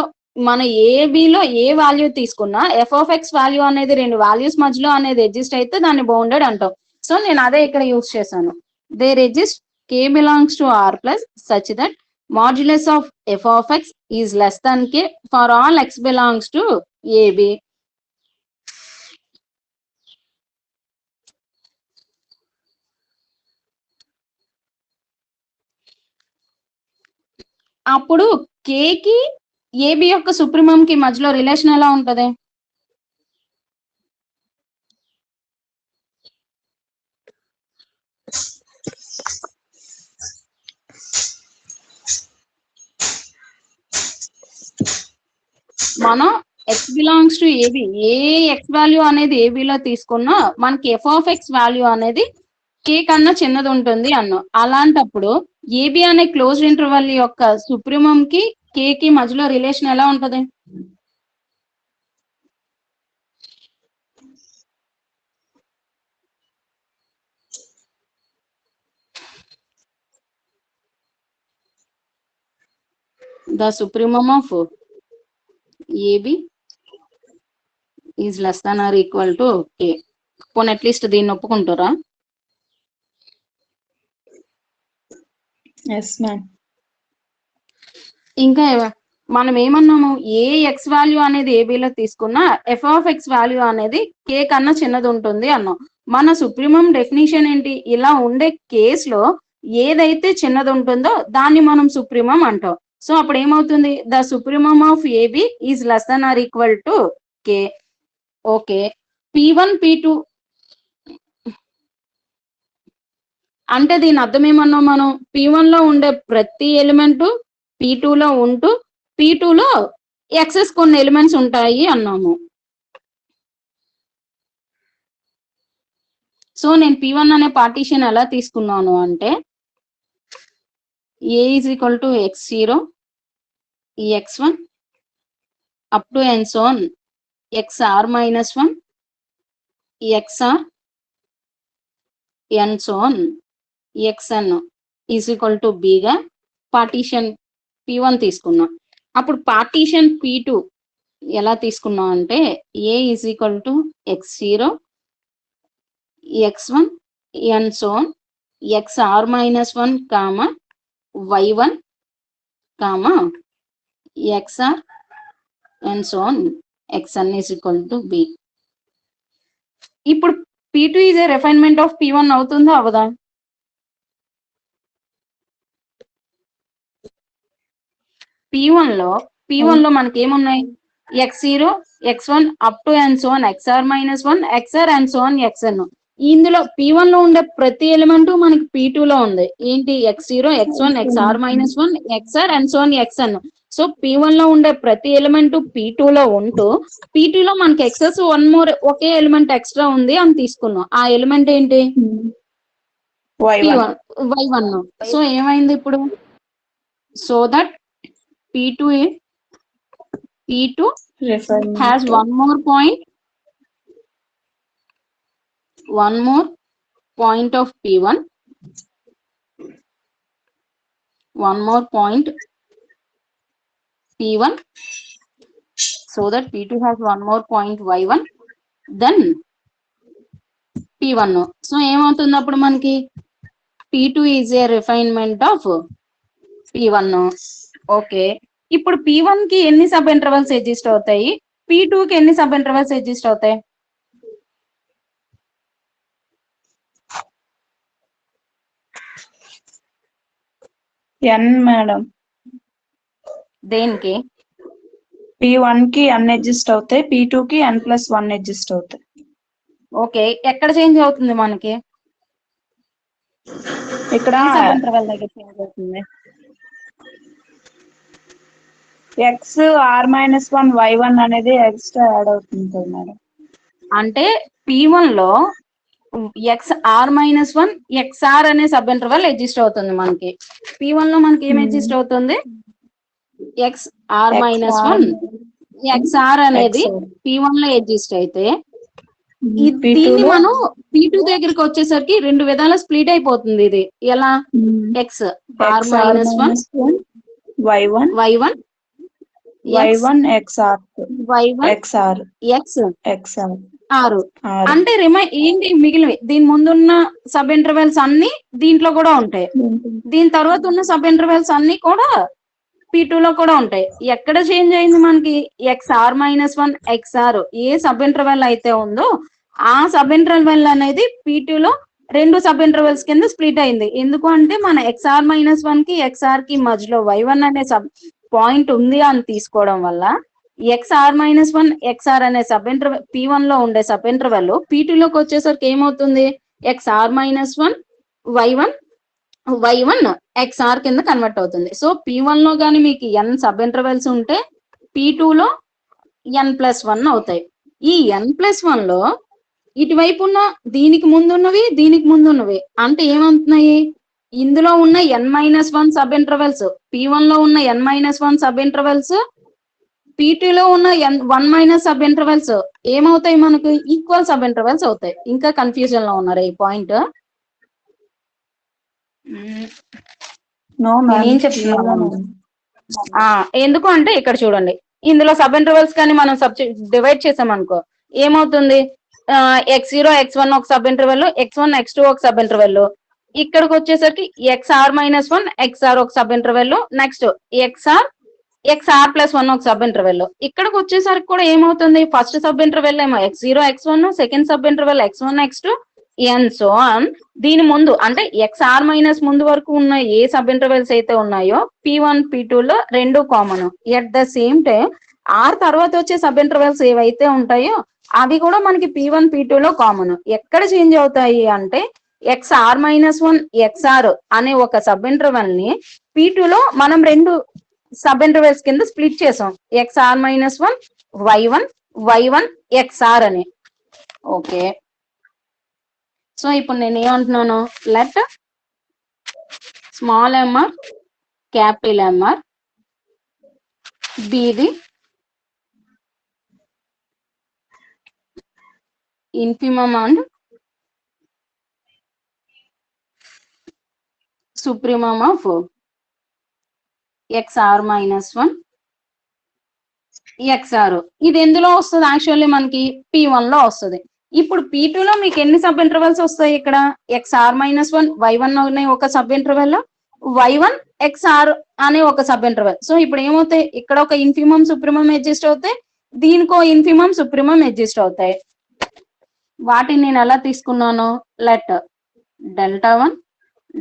మన ఏబిలో ఏ వాల్యూ తీసుకున్నా f ఆఫ్ x వాల్యూ అనేది రెండు వాల్యూస్ మధ్యలో అనేది ఎగ్జిస్ట్ అయితే దాన్ని బౌండెడ్ అంటాం. సో నేను అదే ఇక్కడ యూజ్ చేశాను. There exist k belongs to r plus such that modulus of f of x is less than k for all x belongs to AB. అప్పుడు k కి AB యొక్క సుప్రీమం కి మధ్యలో రిలేషన్ ఎలా ఉంటది, మనం x బిలాంగ్స్ టు AB ఏ x value అనేది AB లో తీసుకున్నా మనకి f ఆఫ్ x వాల్యూ అనేది k కన్నా చిన్నది ఉంటుంది అన్నాం. అలాంటప్పుడు AB అనే క్లోజ్డ్ ఇంటర్వెల్ యొక్క సుప్రీమం కి k కి మధ్యలో రిలేషన్ ఎలా ఉంటది, the supremum of AB is less than or equal to k. పోనీ అట్లీస్ట్ దీన్ని ఒప్పుకుంటారా? Yes ma'am. ఇంకా మనం ఏమన్నాము, ఏ x వాల్యూ అనేది ఏబిలో తీసుకున్నా f ఆఫ్ x వాల్యూ అనేది k కన్నా చిన్నది ఉంటుంది అన్నాం. మన సుప్రీమం డెఫినిషన్ ఏంటి, ఇలా ఉండే కేసులో ఏదైతే చిన్నది ఉంటుందో దాన్ని మనం సుప్రీమం అంటాం. సో అప్పుడు ఏమవుతుంది, the supremum of AB is less than or equal to k. Okay, P1 P2 అంటే దీని అర్థం ఏమన్నాం, మనం P1 లో ఉండే ప్రతి ఎలిమెంట్ P2 లో ఉంటూ P2 లో ఎక్సెస్ కొన్ని ఎలిమెంట్స్ ఉంటాయి అన్నాము. సో నేను P1 అనే పార్టీషన్ ఎలా తీసుకున్నాను అంటే A is equal to x0 x1 up to and so on xr minus 1 xr and so on xn is equal to b గా పార్టీషన్ P1 తీసుకున్నాం. అప్పుడు పార్టీషన్ P2 ఎలా తీసుకున్నాం అంటే A is equal to x0 x1 and so on xr minus 1 comma y1 comma xr and so on xn is equal to b. ఇప్పుడు P2 is a refinement of P1 అవుతుందా అవదా? P1 లో మనకి ఏమున్నాయి, x0 x1 up to and so on xr minus 1 xr and so on xn. ఇందులో P1 లో ఉండే ప్రతి element మనకి P2 లో ఉంది. ఏంటి x0, x1, xr minus 1, xr and so xn. So P1 లో ఉండే ప్రతి ఎలిమెంట్ P2 లో ఉంటూ P2 లో మనకి ఎక్సెస్ వన్ మోర్ ఒకే ఎలిమెంట్ ఎక్స్ట్రా ఉంది అని తీసుకున్నాం. ఆ ఎలిమెంట్ ఏంటి? y1. y1. సో ఏమైంది ఇప్పుడు? So that P2 Refinement. has one more point of P1, one more point P1, so that P2 has one more point y1, then P1. So ఏమవుతుంది అప్పుడు మనకి? P2 is a refinement of P1. Okay, ఇప్పుడు P1 కి ఎన్ని sub intervals exist అవుతాయి? P2 కి ఎన్ని sub intervals exist అవుతాయి? n madam. దేనికి? P1 కి n ఎగ్జిస్ట్ అవుతాయి, P2 కి n+1 ఎగ్జిస్ట్ అవుతాయి. ఓకే, ఎక్కడ చేంజ్ అవుతుంది మనకి? ఇక్కడ సబ్ ఇంటర్వెల్ దగ్గర చేంజ్ అవుతుంది. x r-1 y1 అనేది ఎక్స్ట్రా యాడ్ అవుతుంది కదా మేడం. అంటే P1 లో xr-1 xr అనే సబ్ ఇంటర్వెల్ ఎగ్జిస్ట్ అవుతుంది మనకి. P1 లో మనకి ఏం ఎగ్జిస్ట్ అవుతుంది? xr-1 xr అనేది P1 లో ఎగ్జిస్ట్ అయితే దీన్ని మనం P2 దగ్గరికి వచ్చేసరికి రెండు విధాల స్ప్లిట్ అయిపోతుంది. ఇది ఎలా? x r-1 y1 y1 y1 xr y1 xr xr. r అంటే ఏంటి మిగిలినవి? దీని ముందున్న సబ్ ఇంటర్వెల్స్ అన్ని దీంట్లో కూడా ఉంటాయి. దీని తర్వాత ఉన్న సబ్ ఇంటర్వెల్స్ అన్ని కూడా P2 లో కూడా ఉంటాయి. ఎక్కడ చేంజ్ అయింది మనకి? xr-1 xr ఏ సబ్ ఇంటర్వెల్ అయితే ఉందో ఆ సబ్ ఇంటర్వెల్ అనేది P2 లో రెండు సబ్ ఇంటర్వెల్స్ కింద స్ప్లిట్ అయింది. ఎందుకు అంటే మన xr-1 కి xr కి మధ్యలో y1 అనే సబ్ పాయింట్ ఉంది అని తీసుకోవడం వల్ల xr-1 xr అనే సబ్ ఇంటర్వెల్ P1 లో ఉండే సబ్ ఇంటర్వెల్ P2 లోకి వచ్చేసరికి ఏమవుతుంది? xr-1 y1 xr కింద కన్వర్ట్ అవుతుంది. సో P1 లో కానీ మీకు n సబ్ ఇంటర్వెల్స్ ఉంటే P2 లో n+1 అవుతాయి. ఈ n+1 లో ఇటువైపు ఉన్న దీనికి ముందున్నవి అంటే ఏమవుతున్నాయి? ఇందులో ఉన్న n-1 సబ్ ఇంటర్వెల్స్ P1 లో ఉన్న n-1 సబ్ ఇంటర్వెల్స్ P2 లో ఉన్న n1- సబ్ ఇంటర్వెల్స్ ఏమవుతాయి? మనకు ఈక్వల్ సబ్ ఇంటర్వెల్స్ అవుతాయి. ఇంకా కన్ఫ్యూజన్ లో ఉన్నారు ఈ పాయింట్? ఏం చెప్తున్నాను? ఎందుకు అంటే ఇక్కడ చూడండి, ఇందులో సబ్ ఇంటర్వెల్స్ కానీ మనం డివైడ్ చేసాం అనుకో ఏమవుతుంది? x0 x1 ఒక సబ్ ఇంటర్వెల్, x1 x2 ఒక సబ్ ఇంటర్వెల్, ఇక్కడికి వచ్చేసరికి xr-1 xr ఒక సబ్ ఇంటర్వెల్, నెక్స్ట్ xr+1 ఒక సబ్ ఇంటర్వెల్. ఇక్కడికి వచ్చేసరికి కూడా ఏమవుతుంది? ఫస్ట్ సబ్ ఇంటర్వెల్ ఏమో x0 x1, second sub interval x1 x2 and so on. దీని ముందు అంటే xr- ముందు వరకు ఉన్న ఏ సబ్ ఇంటర్వెల్స్ అయితే ఉన్నాయో P1 P2 లో రెండు common. At the same time r తర్వాత వచ్చే సబ్ ఇంటర్వెల్స్ ఏవైతే ఉంటాయో అవి కూడా మనకి P1 P2 లో కామన్. ఎక్కడ చేంజ్ అవుతాయి అంటే xr-1 xr అనే ఒక సబ్ ఇంటర్వెల్ ని P2 లో మనం రెండు సబ్ ఇంటర్వెల్స్ కింద స్ప్లిట్ చేసాం. xr-1 y1 xr అని. ఓకే, సో ఇప్పుడు నేను ఏమంటున్నాను? Let small mr capital mr be the infimum and supremum of xr-1 xr. ఇది ఎందులో వస్తుంది? యాక్చువల్లీ మనకి P1 లో వస్తుంది. ఇప్పుడు P2 లో మీకు ఎన్ని సబ్ ఇంటర్వెల్స్ వస్తాయి? ఇక్కడ xr-1 y1 అనే ఒక సబ్ ఇంటర్వెల్, y1 xr అనే ఒక సబ్ ఇంటర్వెల్. సో ఇప్పుడు ఏమవుతాయి? ఇక్కడ ఒక ఇన్ఫిమం సుప్రీమం ఎగ్జిస్ట్ అవుతాయి, దీనికో ఇన్ఫిమం సుప్రీమం ఎగ్జిస్ట్ అవుతాయి. వాటిని నేను ఎలా తీసుకున్నాను? Let Δ1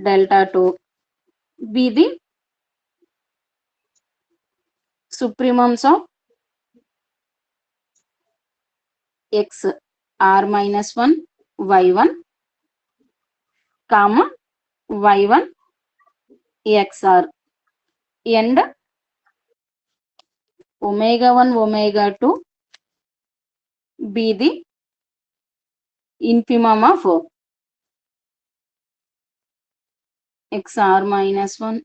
Δ2 be the supremums of xr-1 y1 comma y1 xr and omega 1 omega 2 be the infimum of xr minus 1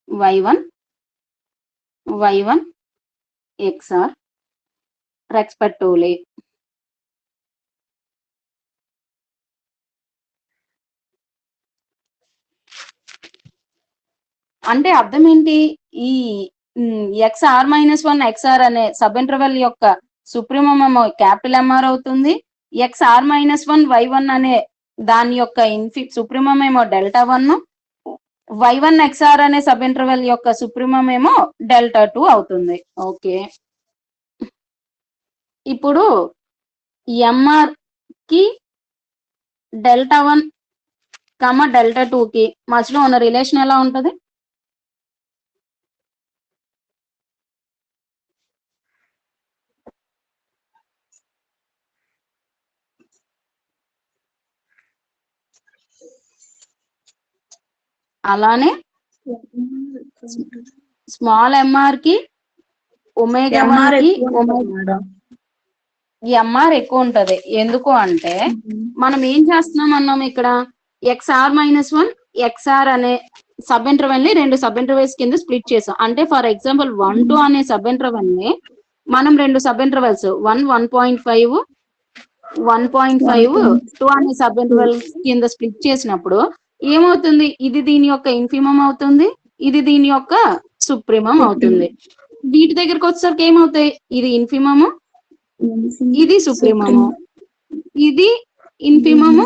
y1 xr respectively. అంటే అర్థం ఏంటి? ఈ XR - 1 XR అనే సబ్ ఇంటర్వెల్ యొక్క సుప్రీమం ఏమో క్యాపిటల్ ఎంఆర్ అవుతుంది. XR - 1 Y1 అనే దాని యొక్క సుప్రీమం ఏమో డెల్టా 1, Y1 XR అనే సబ్ ఇంటర్వెల్ యొక్క సుప్రీమం ఏమో డెల్టా 2 అవుతుంది. ఓకే, ఇప్పుడు ఎంఆర్ కి డెల్టా 1 డెల్టా 2 కి మధ్యలో ఉన్న రిలేషన్ ఎలా ఉంటది? అలానే స్మాల్ ఎంఆర్ కి ఒమేగా 1 కి ఎంఆర్ ఎక్కువ ఉంటది. ఎందుకు అంటే మనం ఏం చేస్తున్నాం అన్నాం ఇక్కడ, XR - 1 XR అనే సబ్ ఇంటర్వెల్ ని 2 సబ్ ఇంటర్వెల్స్ కింద స్ప్లిట్ చేసాం. అంటే ఫర్ ఎగ్జాంపుల్ 1-2 అనే సబ్ ఇంటర్వెల్ ని మనం 2 సబ్ ఇంటర్వెల్స్ 1.5 2 అనే సబ్ ఇంటర్వెల్ కింద స్ప్లిట్ చేసినప్పుడు ఏమవుతుంది? ఇది దీని యొక్క ఇన్ఫిమం అవుతుంది, ఇది దీని యొక్క సుప్రీమం అవుతుంది. వీటి దగ్గరకు వచ్చేసరికి ఏమవుతాయి? ఇది ఇన్ఫిమము, ఇది సుప్రీమము, ఇది ఇన్ఫిమము,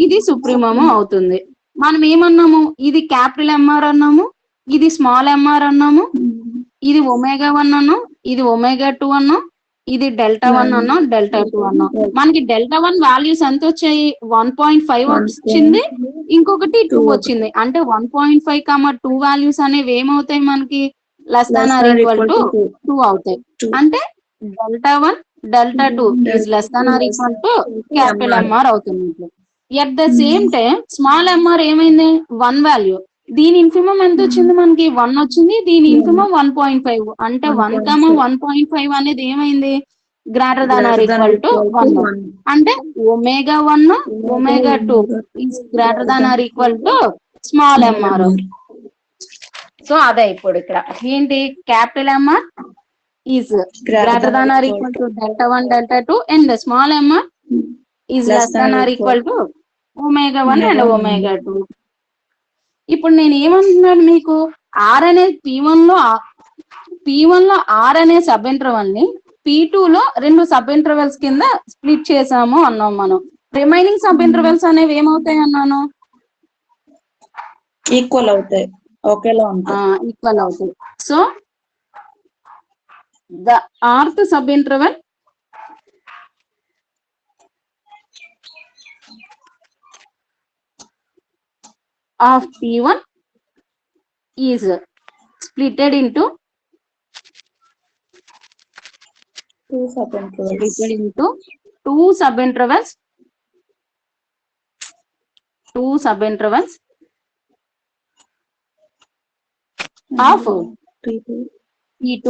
ఇది సుప్రీమము అవుతుంది. మనం ఏమన్నాము? ఇది క్యాపిటల్ ఎంఆర్ అన్నాము, ఇది స్మాల్ ఎంఆర్ అన్నాము, ఇది ఒమేగా 1 అన్నాం, ఇది ఒమేగా 2 అన్నాం, ఇది డెల్టా 1 అన్నాం, డెల్టా 2 అన్నాం. మనకి డెల్టా 1 వాల్యూస్ ఎంత వచ్చాయి? 1.5 వచ్చింది, ఇంకొకటి 2 వచ్చింది. అంటే 1.5, 2 వాల్యూస్ అనేవి ఏమవుతాయి? మనకి less than or equal to 2 అవుతాయి. అంటే delta 1 delta 2 is less than or equal to capital MR అవుతుంది. At the same time small MR ఏమైంది? 1 వాల్యూ, దీని ఇన్ఫిమం ఎంత వచ్చింది? మనకి 1 వచ్చింది, దీని ఇన్ఫిమం 1.5. అంటే 1,1.5 అనేది ఏమైంది? Greater than or equal to 1. అంటే omega 1 omega 2 is greater than or equal to small MR. So అదే ఇప్పుడు ఇక్కడ ఏంటి? Capital MR is greater than or equal to delta 1 delta 2 and small MR is less than or equal to omega 1 and omega 2. ఇప్పుడు నేను ఏమంటున్నాను మీకు? Are అనేది P1 లో are అనే సబ్ ఇంటర్వెల్ ని P2 లో 2 సబ్ ఇంటర్వెల్స్ కింద స్ప్లిట్ చేసాము అన్నాం మనం. రిమైనింగ్ సబ్ ఇంటర్వెల్స్ అనేవి ఏమవుతాయి అన్నాను? ఈక్వల్ అవుతాయి, ఒకేలా ఉంటాయి, ఈక్వల్ అవుతాయి. So the rth sub interval of P1 is splitted into 2 sub intervals of P2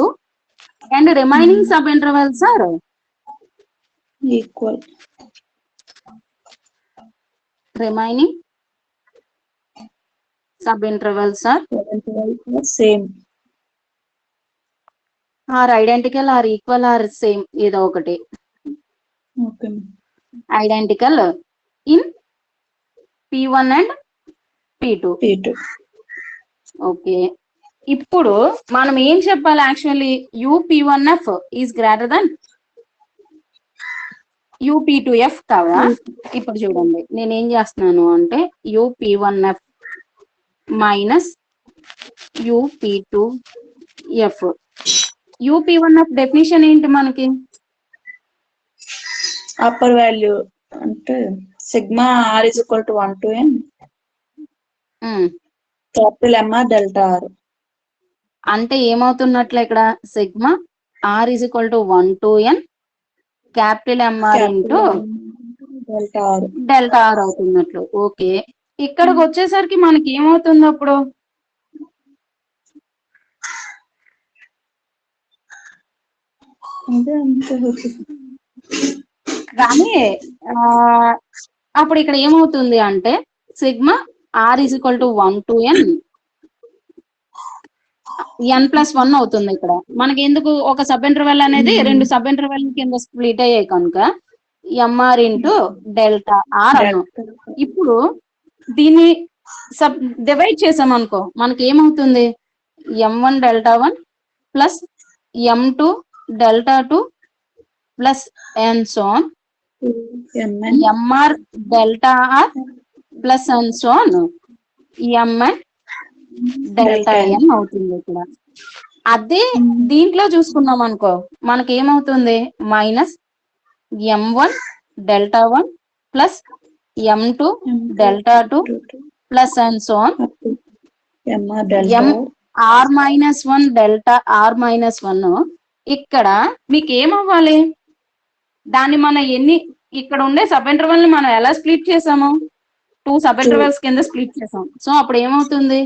and remaining sub intervals are equal. Remaining sub intervals are same, are identical or equal or same. ఏదో ఒకటి. okay, identical in P1 and P2. Okay, ఇప్పుడు మనం ఏం చెప్పాలి? Actually UP1F is greater than UP2F కదా. ఇప్పుడు చూడండి నేను ఏం చేస్తున్నాను అంటే UP1F minus UP2F. UP1F definition ఏంటి మనకి? అప్పర్ వాల్యూ అంటే sigma r is equal to 1 to n capital MR delta R. అంటే ఏమవుతున్నట్లు ఇక్కడ? Sigma r is equal to 1 to n capital MR into delta R. Delta R అవుతున్నట్లు. Okay, ఇక్కడికి వచ్చేసరికి మనకి ఏమవుతుంది అప్పుడు? అదే అంతే. కానీ అప్పుడు ఇక్కడ ఏమవుతుంది అంటే sigma R is equal to 1 to n+1 అవుతుంది. ఇక్కడ మనకి ఎందుకు ఒక సబ్ ఇంటర్వెల్ అనేది రెండు సబ్ ఇంటర్వెల్ కింద స్ప్లిట్ అయ్యాయి కనుక ఎంఆర్ ఇంటూ డెల్టా ఆర్ అన్నాం. ఇప్పుడు దీన్ని డివైడ్ చేసాం అనుకో, మనకి ఏమవుతుంది? m1 delta 1 plus m2 delta 2 plus and so on mr delta R plus and so on mn delta n అవుతుంది ఇక్కడ. అదే దీంట్లో చూసుకున్నాం అనుకో, మనకి ఏమవుతుంది? Minus m1 delta 1 plus m2 delta 2 plus and so on mr-1 delta r-1. ఇక్కడ మీకు ఏమవ్వాలి? దాన్ని మనం ఇక్కడ ఉండే సబ్ ఇంటర్వెల్ ని మనం ఎలా స్ప్లిట్ చేసాము? 2 సబ్ ఇంటర్వెల్స్ కింద స్ప్లిట్ చేసాం. సో అప్పుడు ఏమవుతుంది?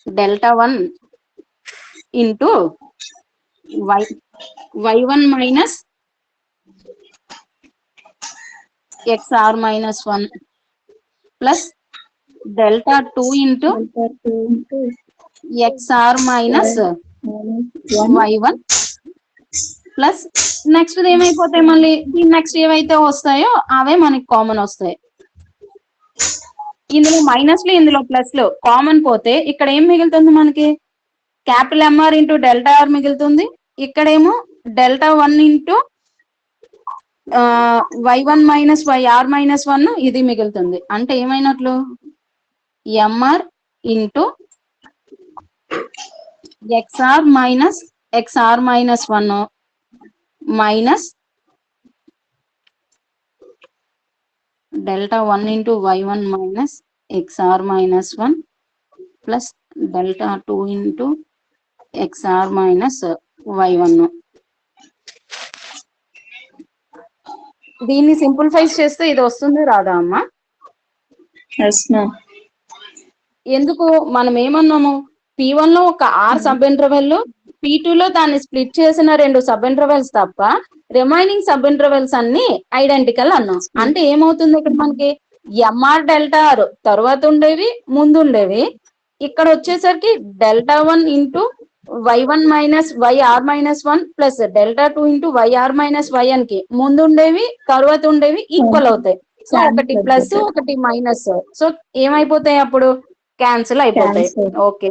Delta 1 into y1 minus xr-1 plus delta 2 into xr minus y1 plus next ఏమైపోతాయి? మళ్ళీ నెక్స్ట్ ఏవైతే వస్తాయో అవే మనకి కామన్ వస్తాయి. ఇందులో మైనస్లు ఇందులో ప్లస్లు కామన్ పోతే ఇక్కడ ఏం మిగులుతుంది మనకి? Capital MR into delta R మిగులుతుంది. ఇక్కడేమో delta 1 into y1 minus yr-1 ఇది మిగులుతుంది. అంటే ఏమైనట్లు? MR into xr minus xr-1 minus delta 1 into y1 minus xr-1 plus delta 2 into xr-y1. దీన్ని సింప్లిఫై చేస్తే ఇది వస్తుంది రాదా అమ్మా? ఎందుకు మనం ఏమన్నాము? P1 లో ఒక ఆర్ సబ్ ఇంటర్వెల్, P2 లో దాన్ని స్ప్లిట్ చేసిన రెండు సబ్ ఇంటర్వెల్స్ తప్ప రిమైనింగ్ సబ్ ఇంటర్వెల్స్ అన్ని ఐడెంటికల్ అన్నాం. అంటే ఏమవుతుంది ఇక్కడ మనకి? ఎంఆర్ డెల్టా ఆర్ తర్వాత ఉండేవి ముందు ఉండేవి, ఇక్కడ వచ్చేసరికి delta 1 into y1 minus yr-1 plus delta 2 into yr-yn కి ముందు ఉండేవి తర్వాత ఉండేవి ఈక్వల్ అవుతాయి. సో ఒకటి ప్లస్ ఒకటి మైనస్, సో ఏమైపోతాయి అప్పుడు? క్యాన్సిల్ అయిపోతాయి. ఓకే,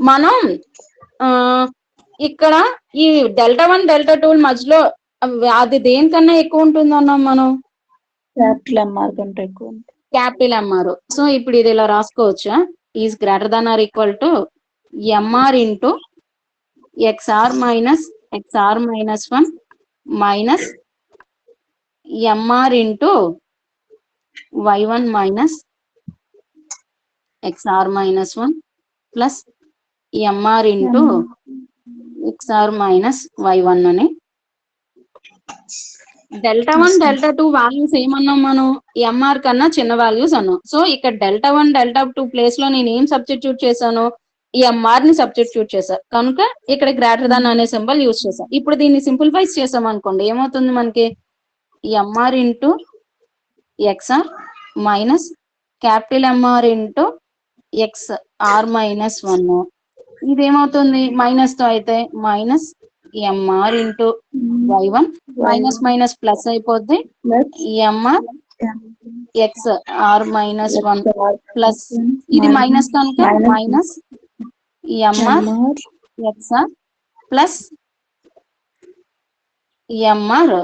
మనం ఇక్కడ ఈ డెల్టా 1 డెల్టా 2 మధ్యలో అది దేనికన్నా ఎక్కువ ఉంటుంది అన్నాం మనం? క్యాపిటల్ ఎంఆర్ కంటే ఎక్కువ. Capital MR. సో ఇప్పుడు ఇది ఇలా రాసుకోవచ్చా? Is greater than or equal to MR into xr minus xr-1 minus MR into y1 minus xr-1 plus MR into xr-y1 అని. డెల్టా 1 డెల్టా 2 వాల్యూస్ ఏమన్నాం మనం? ఎంఆర్ కన్నా చిన్న వాల్యూస్ అన్నాం. సో ఇక్కడ డెల్టా 1 డెల్టా 2 ప్లేస్ లో నేను ఏం సబ్స్టిట్యూట్ చేశాను? ఎంఆర్ ని సబ్స్టిట్యూట్ చేశా కనుక ఇక్కడ గ్రేటర్ దాన్ అనే సింబల్ యూజ్ చేశా. ఇప్పుడు దీన్ని సింప్లిఫైస్ చేసాం అనుకోండి, ఏమవుతుంది మనకి? MR into xr minus capital MR into xr-1. ఇదేమవుతుంది? మైనస్ తో అయితే minus MR into y1 minus minus plus అయిపోద్ది ఎంఆర్ xr-1 ప్లస్ ఇది మైనస్ కనుక minus MR xr plus MR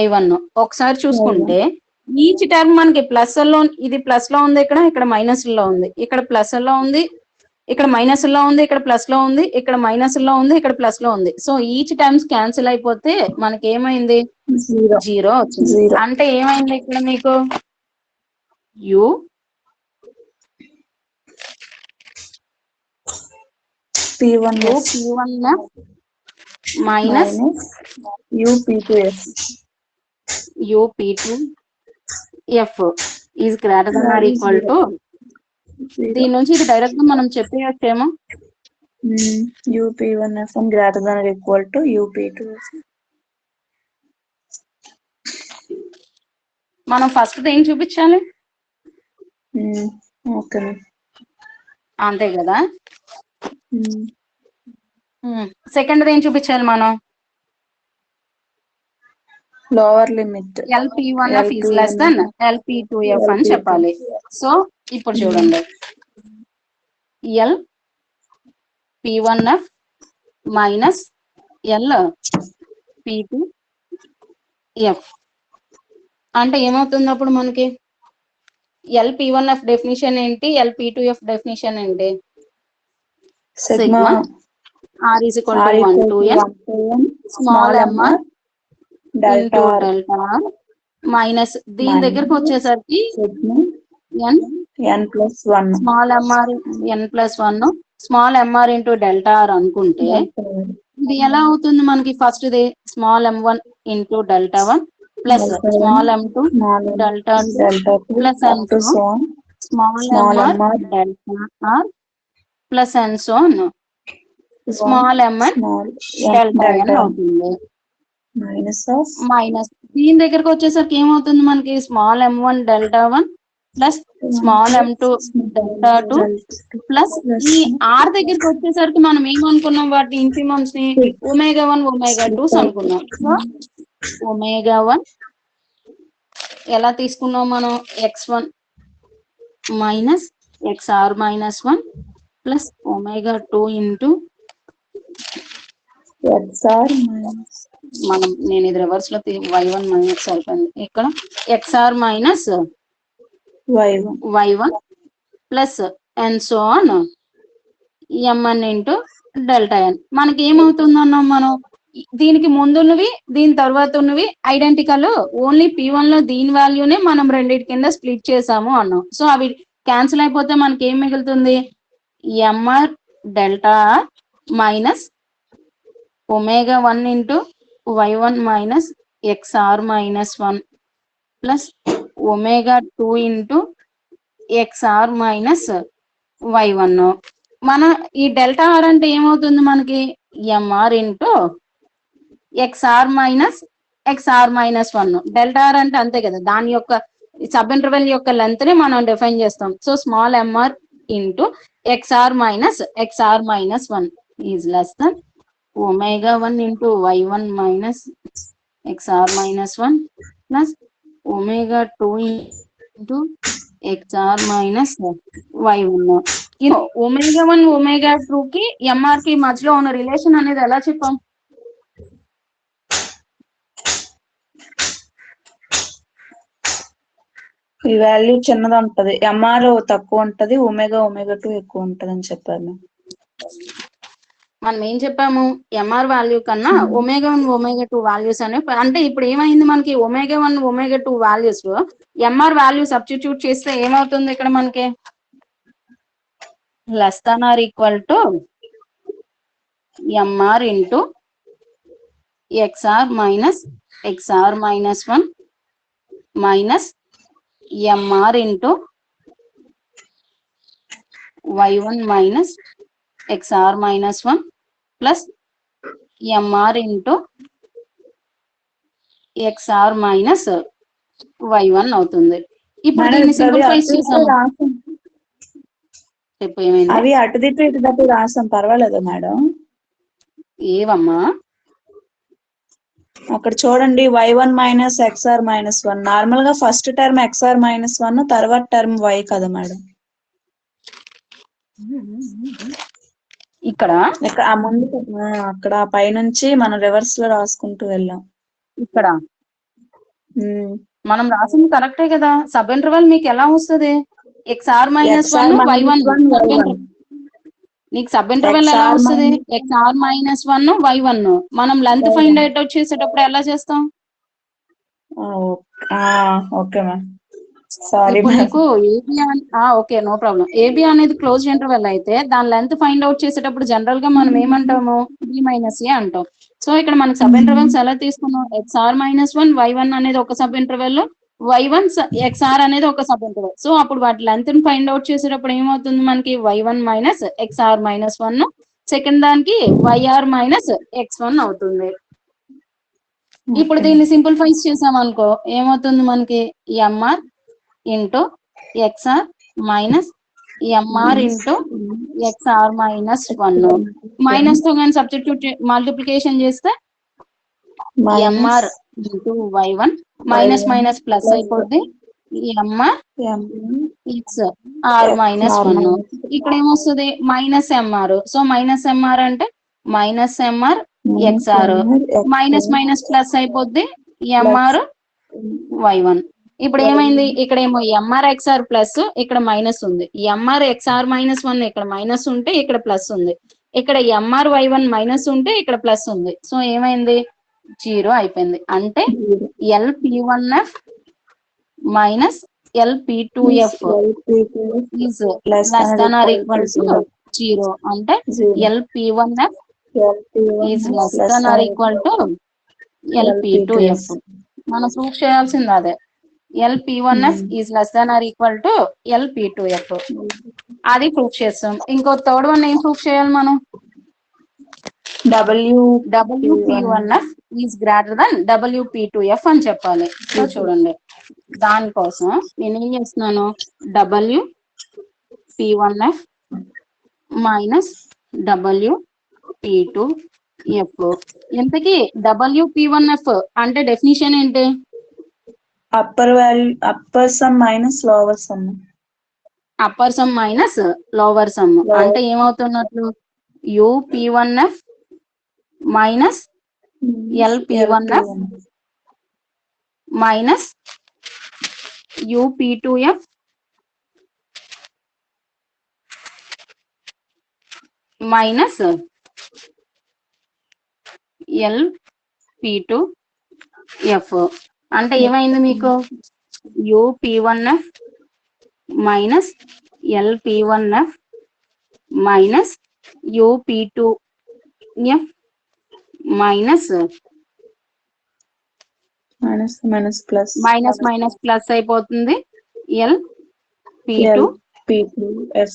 y1. ఒకసారి చూసుకుంటే ఈచ్ టర్మ్ మనకి ప్లస్ లో, ఇది ప్లస్ లో ఉంది, ఇక్కడ మైనస్ లో ఉంది, ఇక్కడ ప్లస్ లో ఉంది, ఇక్కడ మైనస్ లో ఉంది, ఇక్కడ ప్లస్ లో ఉంది, ఇక్కడ మైనస్ లో ఉంది, ఇక్కడ ప్లస్ లో ఉంది. సో ఈచ్ టైమ్స్ క్యాన్సిల్ అయిపోతే మనకి ఏమైంది? జీరో వచ్చింది. అంటే ఏమైంది ఇక్కడ మీకు? U P1 minus UP2F UP2F is greater than or equal to, దీని నుంచి ఇది డైరెక్ట్ గా మనం చెప్పేయచ్చేమో UP1F greater than or equal to UP2F. మనం ఫస్ట్ ఏం చూపించాలి? ఓకే అంతే కదా. సెకండ్ ఏం చూపించాలి మనం? Lower limit LP1F is less then LP2F అని చెప్పాలి. సో ఇప్పుడు చూడండి, LP1F మైనస్ LP2F అంటే ఏమవుతుంది అప్పుడు మనకి? LP1F డెఫినిషన్ ఏంటి, LP2F డెఫినిషన్ ఏంటి? Sigma R is equal to 1 to n small mr into delta r minus దీని దగ్గరకు వచ్చేసరికి n+1 small mr n+1 small mr into delta r అనుకుంటే ఇది ఎలా అవుతుంది మనకి? First the small m1 into delta 1 plus small m2 delta 2 plus small mr delta r plus and so small mn delta n అవుతుంది. Minus దీని దగ్గరకు వచ్చేసరికి ఏమవుతుంది మనకి? Small m1 delta 1 plus small m2 delta 2 plus ఈ r దగ్గరికి వచ్చేసరికి మనం ఏమనుకున్నాం? వాటి ఇంక్రిమెంట్స్ ని ఒమేగా 1 ఒమేగా 2 అనుకున్నాం. సో ఒమేగా 1 ఎలా తీసుకున్నాం మనం? x1 minus xr minus 1 plus omega 2 into మనం నేను ఇది రివర్స్ లో y1 మైనస్ అయిపోయింది. ఇక్కడ xr minus y1 plus and so on mn into delta n. మనకి ఏమవుతుంది అన్నాం మనం? దీనికి ముందున్నవి దీని తర్వాత ఉన్నవి ఐడెంటికల్, ఓన్లీ P1 లో దీని వాల్యూనే మనం రెండింటి కింద స్ప్లిట్ చేసాము అన్నాం. సో అవి క్యాన్సిల్ అయిపోతే మనకి ఏం మిగులుతుంది? mr delta r minus omega 1 into y1 minus xr minus 1 plus omega 2 into xr minus y1. మన ఈ డెల్టా r అంటే ఏమవుతుంది మనకి? mr into xr minus xr minus 1. Delta r అంటే అంతే కదా, దాని యొక్క సబ్ ఇంటర్వెల్ యొక్క లెంత్ ని మనం డిఫైన్ చేస్తాం. So small mr into xr minus xr minus 1 is less then omega 1 into y1 minus xr minus 1 plus omega 2 into xr minus y1. Omega 1 omega 2 కి mr కి మధ్యలో ఉన్న రిలేషన్ అనేది ఎలా చెప్పాం? ఈ వాల్యూ చిన్నది ఉంటది, MR తక్కువ ఉంటది, ఒమేగా 2 ఎక్కువ ఉంటది అని చెప్పారు. మనం ఏం చెప్పాము? MR వాల్యూ కన్నా ఒమేగా 1 ఒమేగా 2 వాల్యూస్ అని. అంటే ఇప్పుడు ఏమైంది మనకి? ఒమేగా 1 ఒమేగా 2 వాల్యూస్ లో MR వాల్యూ సబ్స్టిట్యూట్ చేస్తే ఏమవుతుంది ఇక్కడ మనకి? Less than or equal to MR into XR minus XR minus 1 minus MR into y1 minus XR minus 1 plus MR into XR minus y1 అవుతుంది. ఇప్పుడు దీన్ని సింప్లిఫైస్ చేసాము. చెప్పు ఏమైంది? అవి అటు దిట్టు ఇటు దట్టు రాసాం, పర్వాలేదా మేడం? ఏవమ్మా? అక్కడ చూడండి, y1 minus XR minus 1. Normal గా ఫస్ట్ టర్మ్ XR మైనస్ 1, తర్వాత టర్మ్ y కదా మేడం? ఇక్కడ ఆ ముందు అక్కడ పైనుంచి మనం రివర్స్ లో రాసుకుంటూ వెళ్ళాం. ఇక్కడ మనం రాసింది కరెక్టే కదా. సబ్ ఇంటర్వల్ మీకు ఎలా వస్తుంది? XR minus 1 y1. నీకు సబ్ ఇంటర్వెల్ ఎలా వస్తుంది? XR minus 1 y1. మనం లెంత్ ఫైండ్ అవుట్ చేసేటప్పుడు ఎలా చేస్తాం? Okay ma'am. సారీ ఇప్పుడు మ్యామ్. నీకు AB okay, no problem. AB అనేది క్లోజ్ ఇంటర్వెల్ అయితే దాని లెంత్ ఫైండ్ అవుట్ చేసేటప్పుడు జనరల్ గా మనం ఏమంటాము, బి మైనస్ ఏ అంటాం. సో ఇక్కడ మనకి సబ్ ఇంటర్వెల్స్ ఎలా తీసుకున్నాం, ఎక్స్ఆర్ -1 y1 అనేది ఒక సబ్ ఇంటర్వెల్, y1 xr అనేది ఒక సబ్ ఇంటర్వెల్. సో అప్పుడు వాటి లెంత్ ని ఫైండ్ అవుట్ చేసేటప్పుడు ఏమవుతుంది మనకి y1 మైనస్ xr -1, సెకండ్ దానికి yr మైనస్ x1 అవుతుంది. ఇప్పుడు దీన్ని సింప్లిఫైస్ చేసాం అనుకో ఏమవుతుంది మనకి MR into XR minus MR into XR -1 minus తో కానీ సబ్స్టిట్యూట్ మల్టిప్లికేషన్ చేస్తే MR into y1 minus minus plus అయిపోద్ది ఎంఆర్ ఎక్స్ ఆర్ -1. ఇక్కడ ఏమొస్తుంది minus MR. So minus MR అంటే minus MR XR minus minus plus అయిపోద్ది ఎంఆర్ y1. ఇప్పుడు ఏమైంది, ఇక్కడ ఏమో ఎంఆర్ ఎక్స్ఆర్ ప్లస్, ఇక్కడ మైనస్ ఉంది. ఎంఆర్ ఎక్స్ఆర్ -1 ఇక్కడ మైనస్ ఉంటే ఇక్కడ ప్లస్ ఉంది. ఇక్కడ ఎంఆర్ y1 మైనస్ ఉంటే ఇక్కడ ప్లస్ ఉంది. సో ఏమైంది, 0 అయిపోయింది. అంటే LP1F minus LP2F is less than or equal to 0. అంటే LP1F is less than or equal to LP2F. మనం ప్రూఫ్ చేయాల్సింది అదే, LP1F is less than or equal to LP2F. అది ప్రూఫ్ చేస్తాం. ఇంకో థర్డ్ వన్ ఏం ప్రూఫ్ చేయాలి మనం, WP1F is greater than WP2F అని చెప్పాలి. సో చూడండి, దానికోసం నేను ఏం చేస్తున్నాను, WP1F మైనస్ WP2F. ఇంతకీ WP1F అంటే డెఫినిషన్ ఏంటి, upper value, upper some minus lower some. Upper some minus lower some అంటే ఏమవుతున్నట్లు, UP1F minus LP1F minus UP2F minus LP2F. అంటే ఏమైంది మీకు, UP1F minus LP1F minus UP2F minus minus minus plus minus minus plus అయిపోతుంది LP2F.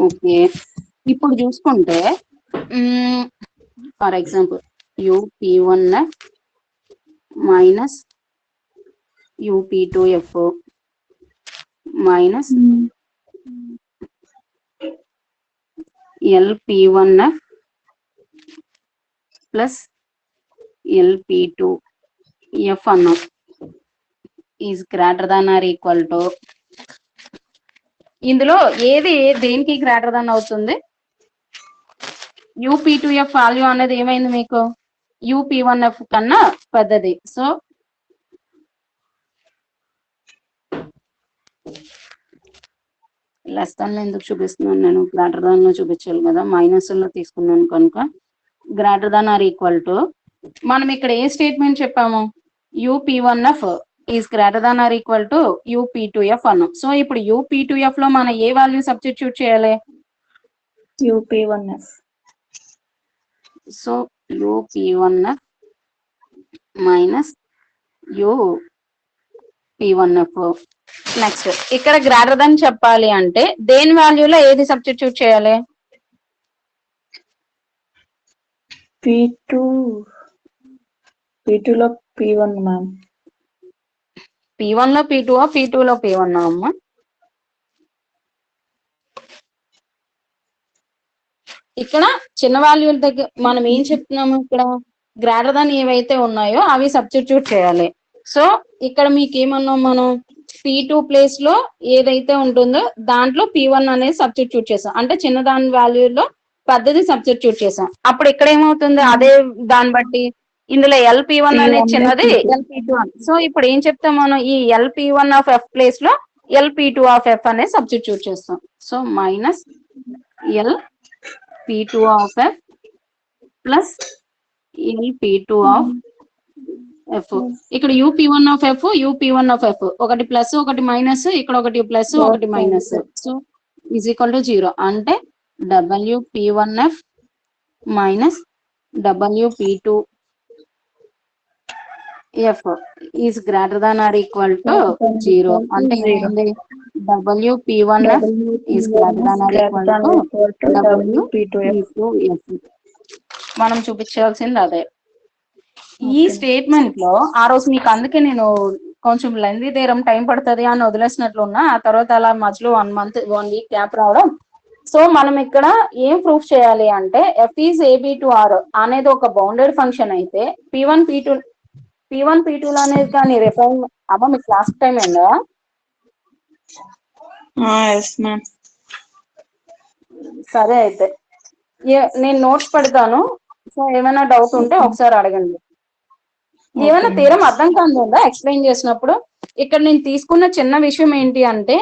Okay, ఇప్పుడు చూసుకుంటే for example UP1F minus UP2F minus LP1F plus LP2F అన్నాం is greater than or equal to, ఇందులో ఏది దేనికి గ్రేటర్ దాన్ అవుతుంది, UP2F value అనేది ఏమైంది మీకు UP1F కన్నా పెద్దది. సో లెస్ దాన్ లో ఎందుకు చూపిస్తున్నాను నేను, గ్రేటర్ దాన్ లో చూపించాలి కదా, మైనస్ లో తీసుకున్నాను కనుక greater than or equal to, మనం ఇక్కడ ఏ స్టేట్మెంట్ చెప్పాము, UP1F is greater than or equal to UP2F అన్నాం. సో ఇప్పుడు UP2F లో మనం ఏ వాల్యూ సబ్స్టిట్యూట్ చేయాలి, UP1F. So UP1F minus UP1F. Next ఇక్కడ గ్రేటర్ దాన్ చెప్పాలి అంటే దేని వాల్యూలో ఏది సబ్స్టిట్యూట్ చేయాలి, P2 లో P1 మ్యామ్. P1 లో P2 P2 లో P1 అమ్మా, ఇక్కడ చిన్న వాల్యూల దగ్గర మనం ఏం చెప్తున్నాము, ఇక్కడ గ్రేటర్ దాన్ ఏవైతే ఉన్నాయో అవి సబ్స్టిట్యూట్ చేయాలి. సో ఇక్కడ మీకు ఏమన్నాం మనం, P2 ప్లేస్ లో ఏదైతే ఉంటుందో దాంట్లో P1 అనేది సబ్స్టిట్యూట్ చేసాం, అంటే చిన్న దాని వాల్యూలో పెద్దది సబ్స్టిట్యూట్ చేసాం. అప్పుడు ఇక్కడ ఏమవుతుంది, అదే దాన్ని బట్టి ఇందులో LP1 అనేది చిన్నది, LP2. సో ఇప్పుడు ఏం చెప్తాం మనం, ఈ LP1 ఆఫ్ F ప్లేస్ లో LP2 ఆఫ్ ఎఫ్ అనేది సబ్స్టిట్యూట్ చేస్తాం. So minus LP2 of F plus LP2 of F. ఇక్కడ UP1 of F, UP1 of F ఒకటి ప్లస్ ఒకటి మైనస్, ఇక్కడ ఒకటి ప్లస్ ఒకటి minus. So is equal to 0 అంటే WP1F minus WP2F is greater than or equal to 0 అంటే ఏమైంది WP1F is greater than or equal to WP2F. మనం చూపించాల్సింది అదే. ఈ స్టేట్మెంట్ లో ఆ రోజు మీకు అందుకే నేను కొంచెం లెంది తీరం టైం పడుతుంది అని వదిలేసినట్లున్నా, ఆ తర్వాత అలా మధ్యలో 1 వీక్ గ్యాప్ రావడం. సో మనం ఇక్కడ ఏం ప్రూఫ్ చేయాలి అంటే F is AB to R అనేది ఒక బౌండెడ్ ఫంక్షన్ అయితే P1 P2 అనేది కానీ రిఫైన్ అమ్మ మీకు క్లాస్ టైం ఏందా? సరే అయితే నేను నోట్స్ పెడతాను. సో ఏమైనా డౌట్ ఉంటే ఒకసారి అడగండి. ఏమైనా తీరం అర్థం కాదా ఎక్స్ప్లెయిన్ చేసినప్పుడు? ఇక్కడ నేను తీసుకున్న చిన్న విషయం ఏంటి అంటే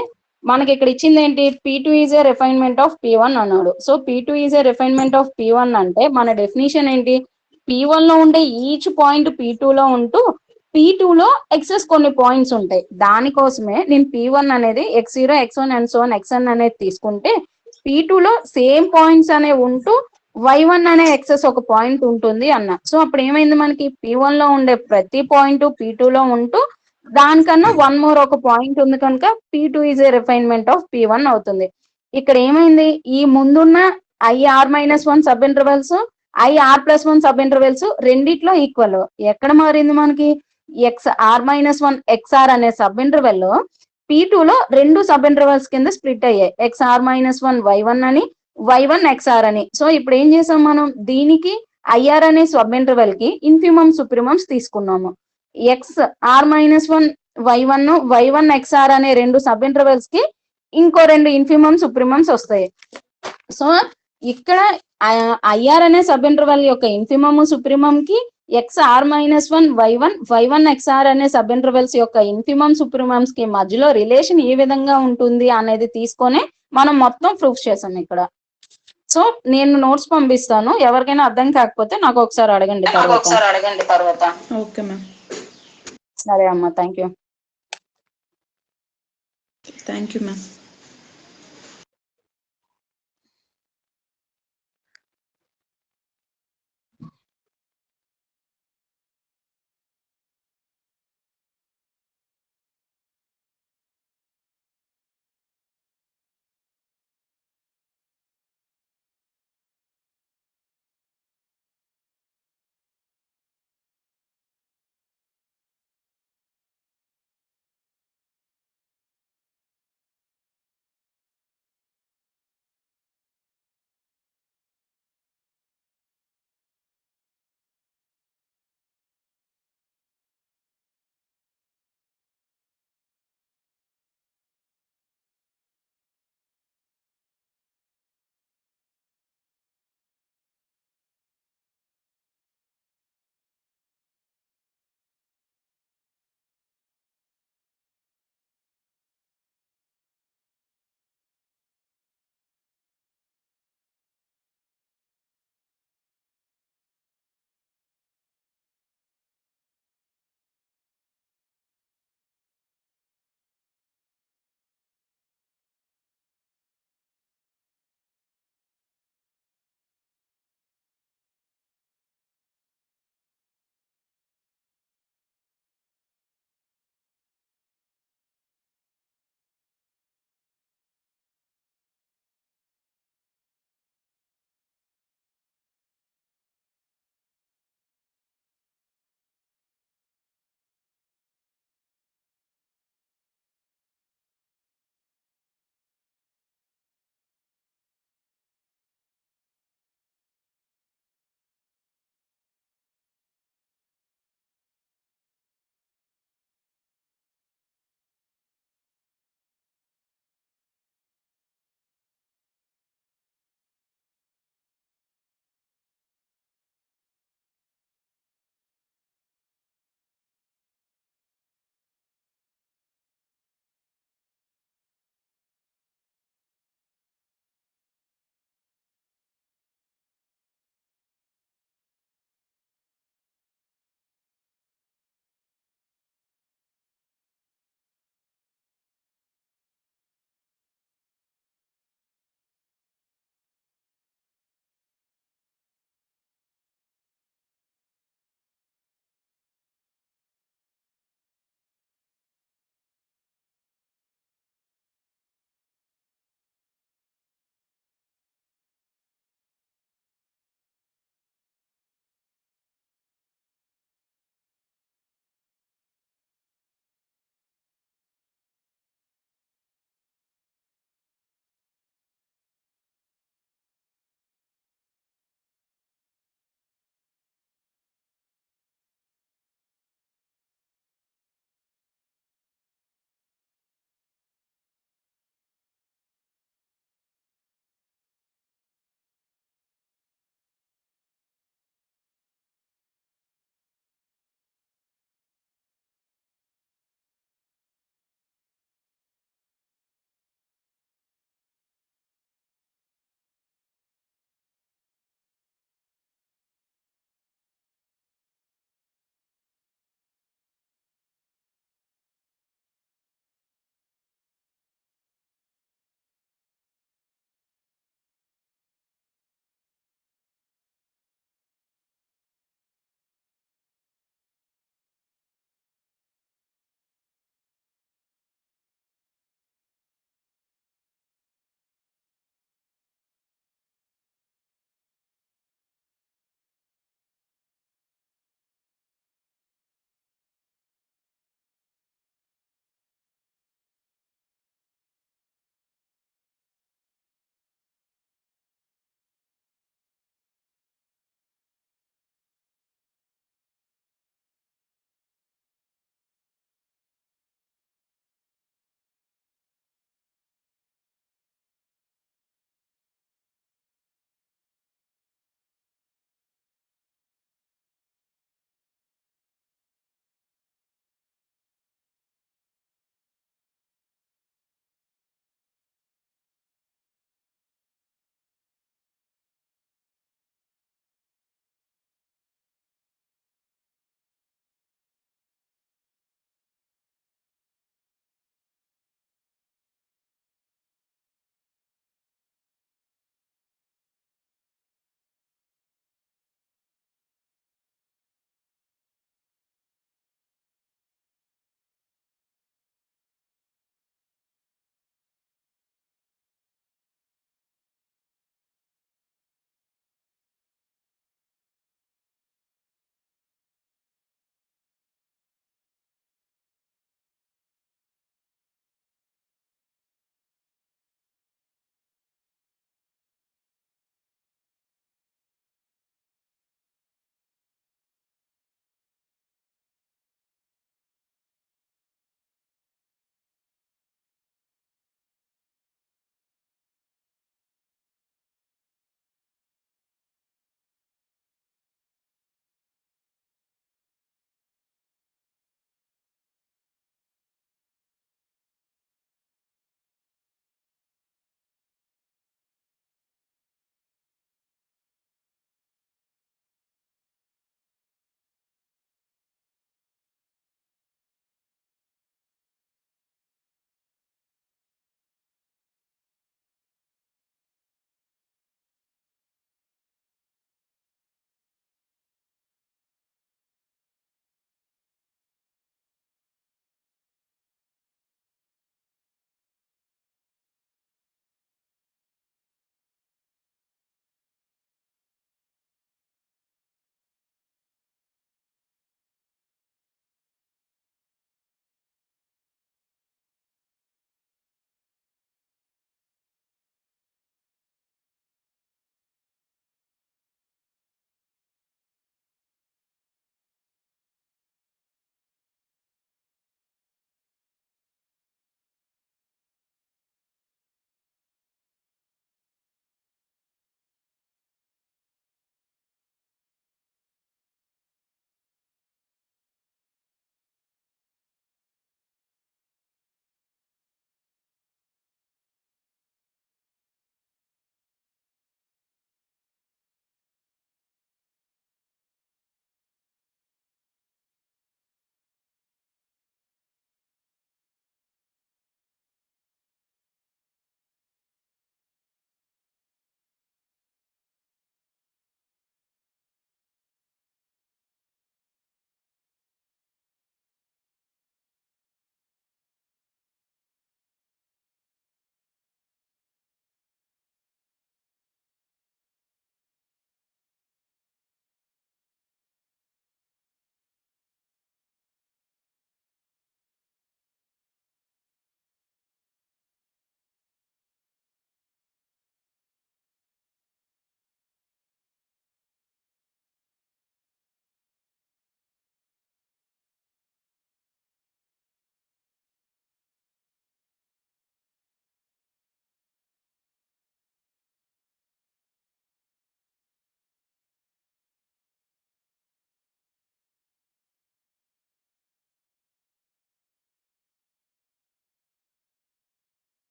మనకి ఇక్కడ ఇచ్చింది ఏంటి, P2 is a refinement of P1 అన్నాడు. So P2 is a refinement of P1 అంటే మన డెఫినేషన్ ఏంటి, P1 లో ఉండే ఈచ్ పాయింట్ P2 లో ఉంటూ P2 లో ఎక్సెస్ కొన్ని పాయింట్స్ ఉంటాయి. దానికోసమే నేను P1 అనేది x0 x1 and so xn అనేది తీసుకుంటే P2 లో సేమ్ పాయింట్స్ అనేవి ఉంటూ y1 అనే ఎక్సెస్ ఒక పాయింట్ ఉంటుంది అన్న. సో అప్పుడు ఏమైంది, మనకి P1 లో ఉండే ప్రతి పాయింట్ P2 లో ఉంటూ దానికన్నా 1 మోర్ ఒక పాయింట్ ఉంది కనుక P2 is a refinement of P1 అవుతుంది. ఇక్కడ ఏమైంది, ఈ ముందున్న IR-1 sub intervals IR+1 sub intervals రెండిట్లో ఈక్వల్. ఎక్కడ మారింది మనకి, XR-1 XR అనే సబ్ ఇంటర్వెల్ P2 లో 2 సబ్ ఇంటర్వెల్స్ కింద స్ప్లిట్ అయ్యాయి, XR-1 Y1 అని Y1 XR అని. సో ఇప్పుడు ఏం చేసాం మనం, దీనికి IR అనే సబ్ ఇంటర్వెల్ కి ఇన్ఫిమమ్ సుప్రీమమ్స్ తీసుకున్నాము. XR-1 Y1 Y1 XR అనే 2 సబ్ ఇంటర్వెల్స్ కి ఇంకో 2 ఇన్ఫిమమ్ సుప్రీమమ్స్ వస్తాయి. సో ఇక్కడ IR అనే సబ్ ఇంటర్వెల్ యొక్క ఇన్ఫిమమ్ సుప్రీమమ్ కి XR-1 Y1 XR అనే సబ్ ఇంటర్వెల్స్ యొక్క ఇన్ఫిమమ్ సుప్రీమమ్స్ కి మధ్యలో రిలేషన్ ఏ విధంగా ఉంటుంది అనేది తీసుకొని మనం మొత్తం ప్రూఫ్ చేసాం ఇక్కడ. సో నేను నోట్స్ పంపిస్తాను, ఎవరికైనా అర్థం కాకపోతే నాకు ఒకసారి అడగండి తర్వాత. Okay ma'am. సరే అమ్మా, thank you. Thank you ma'am.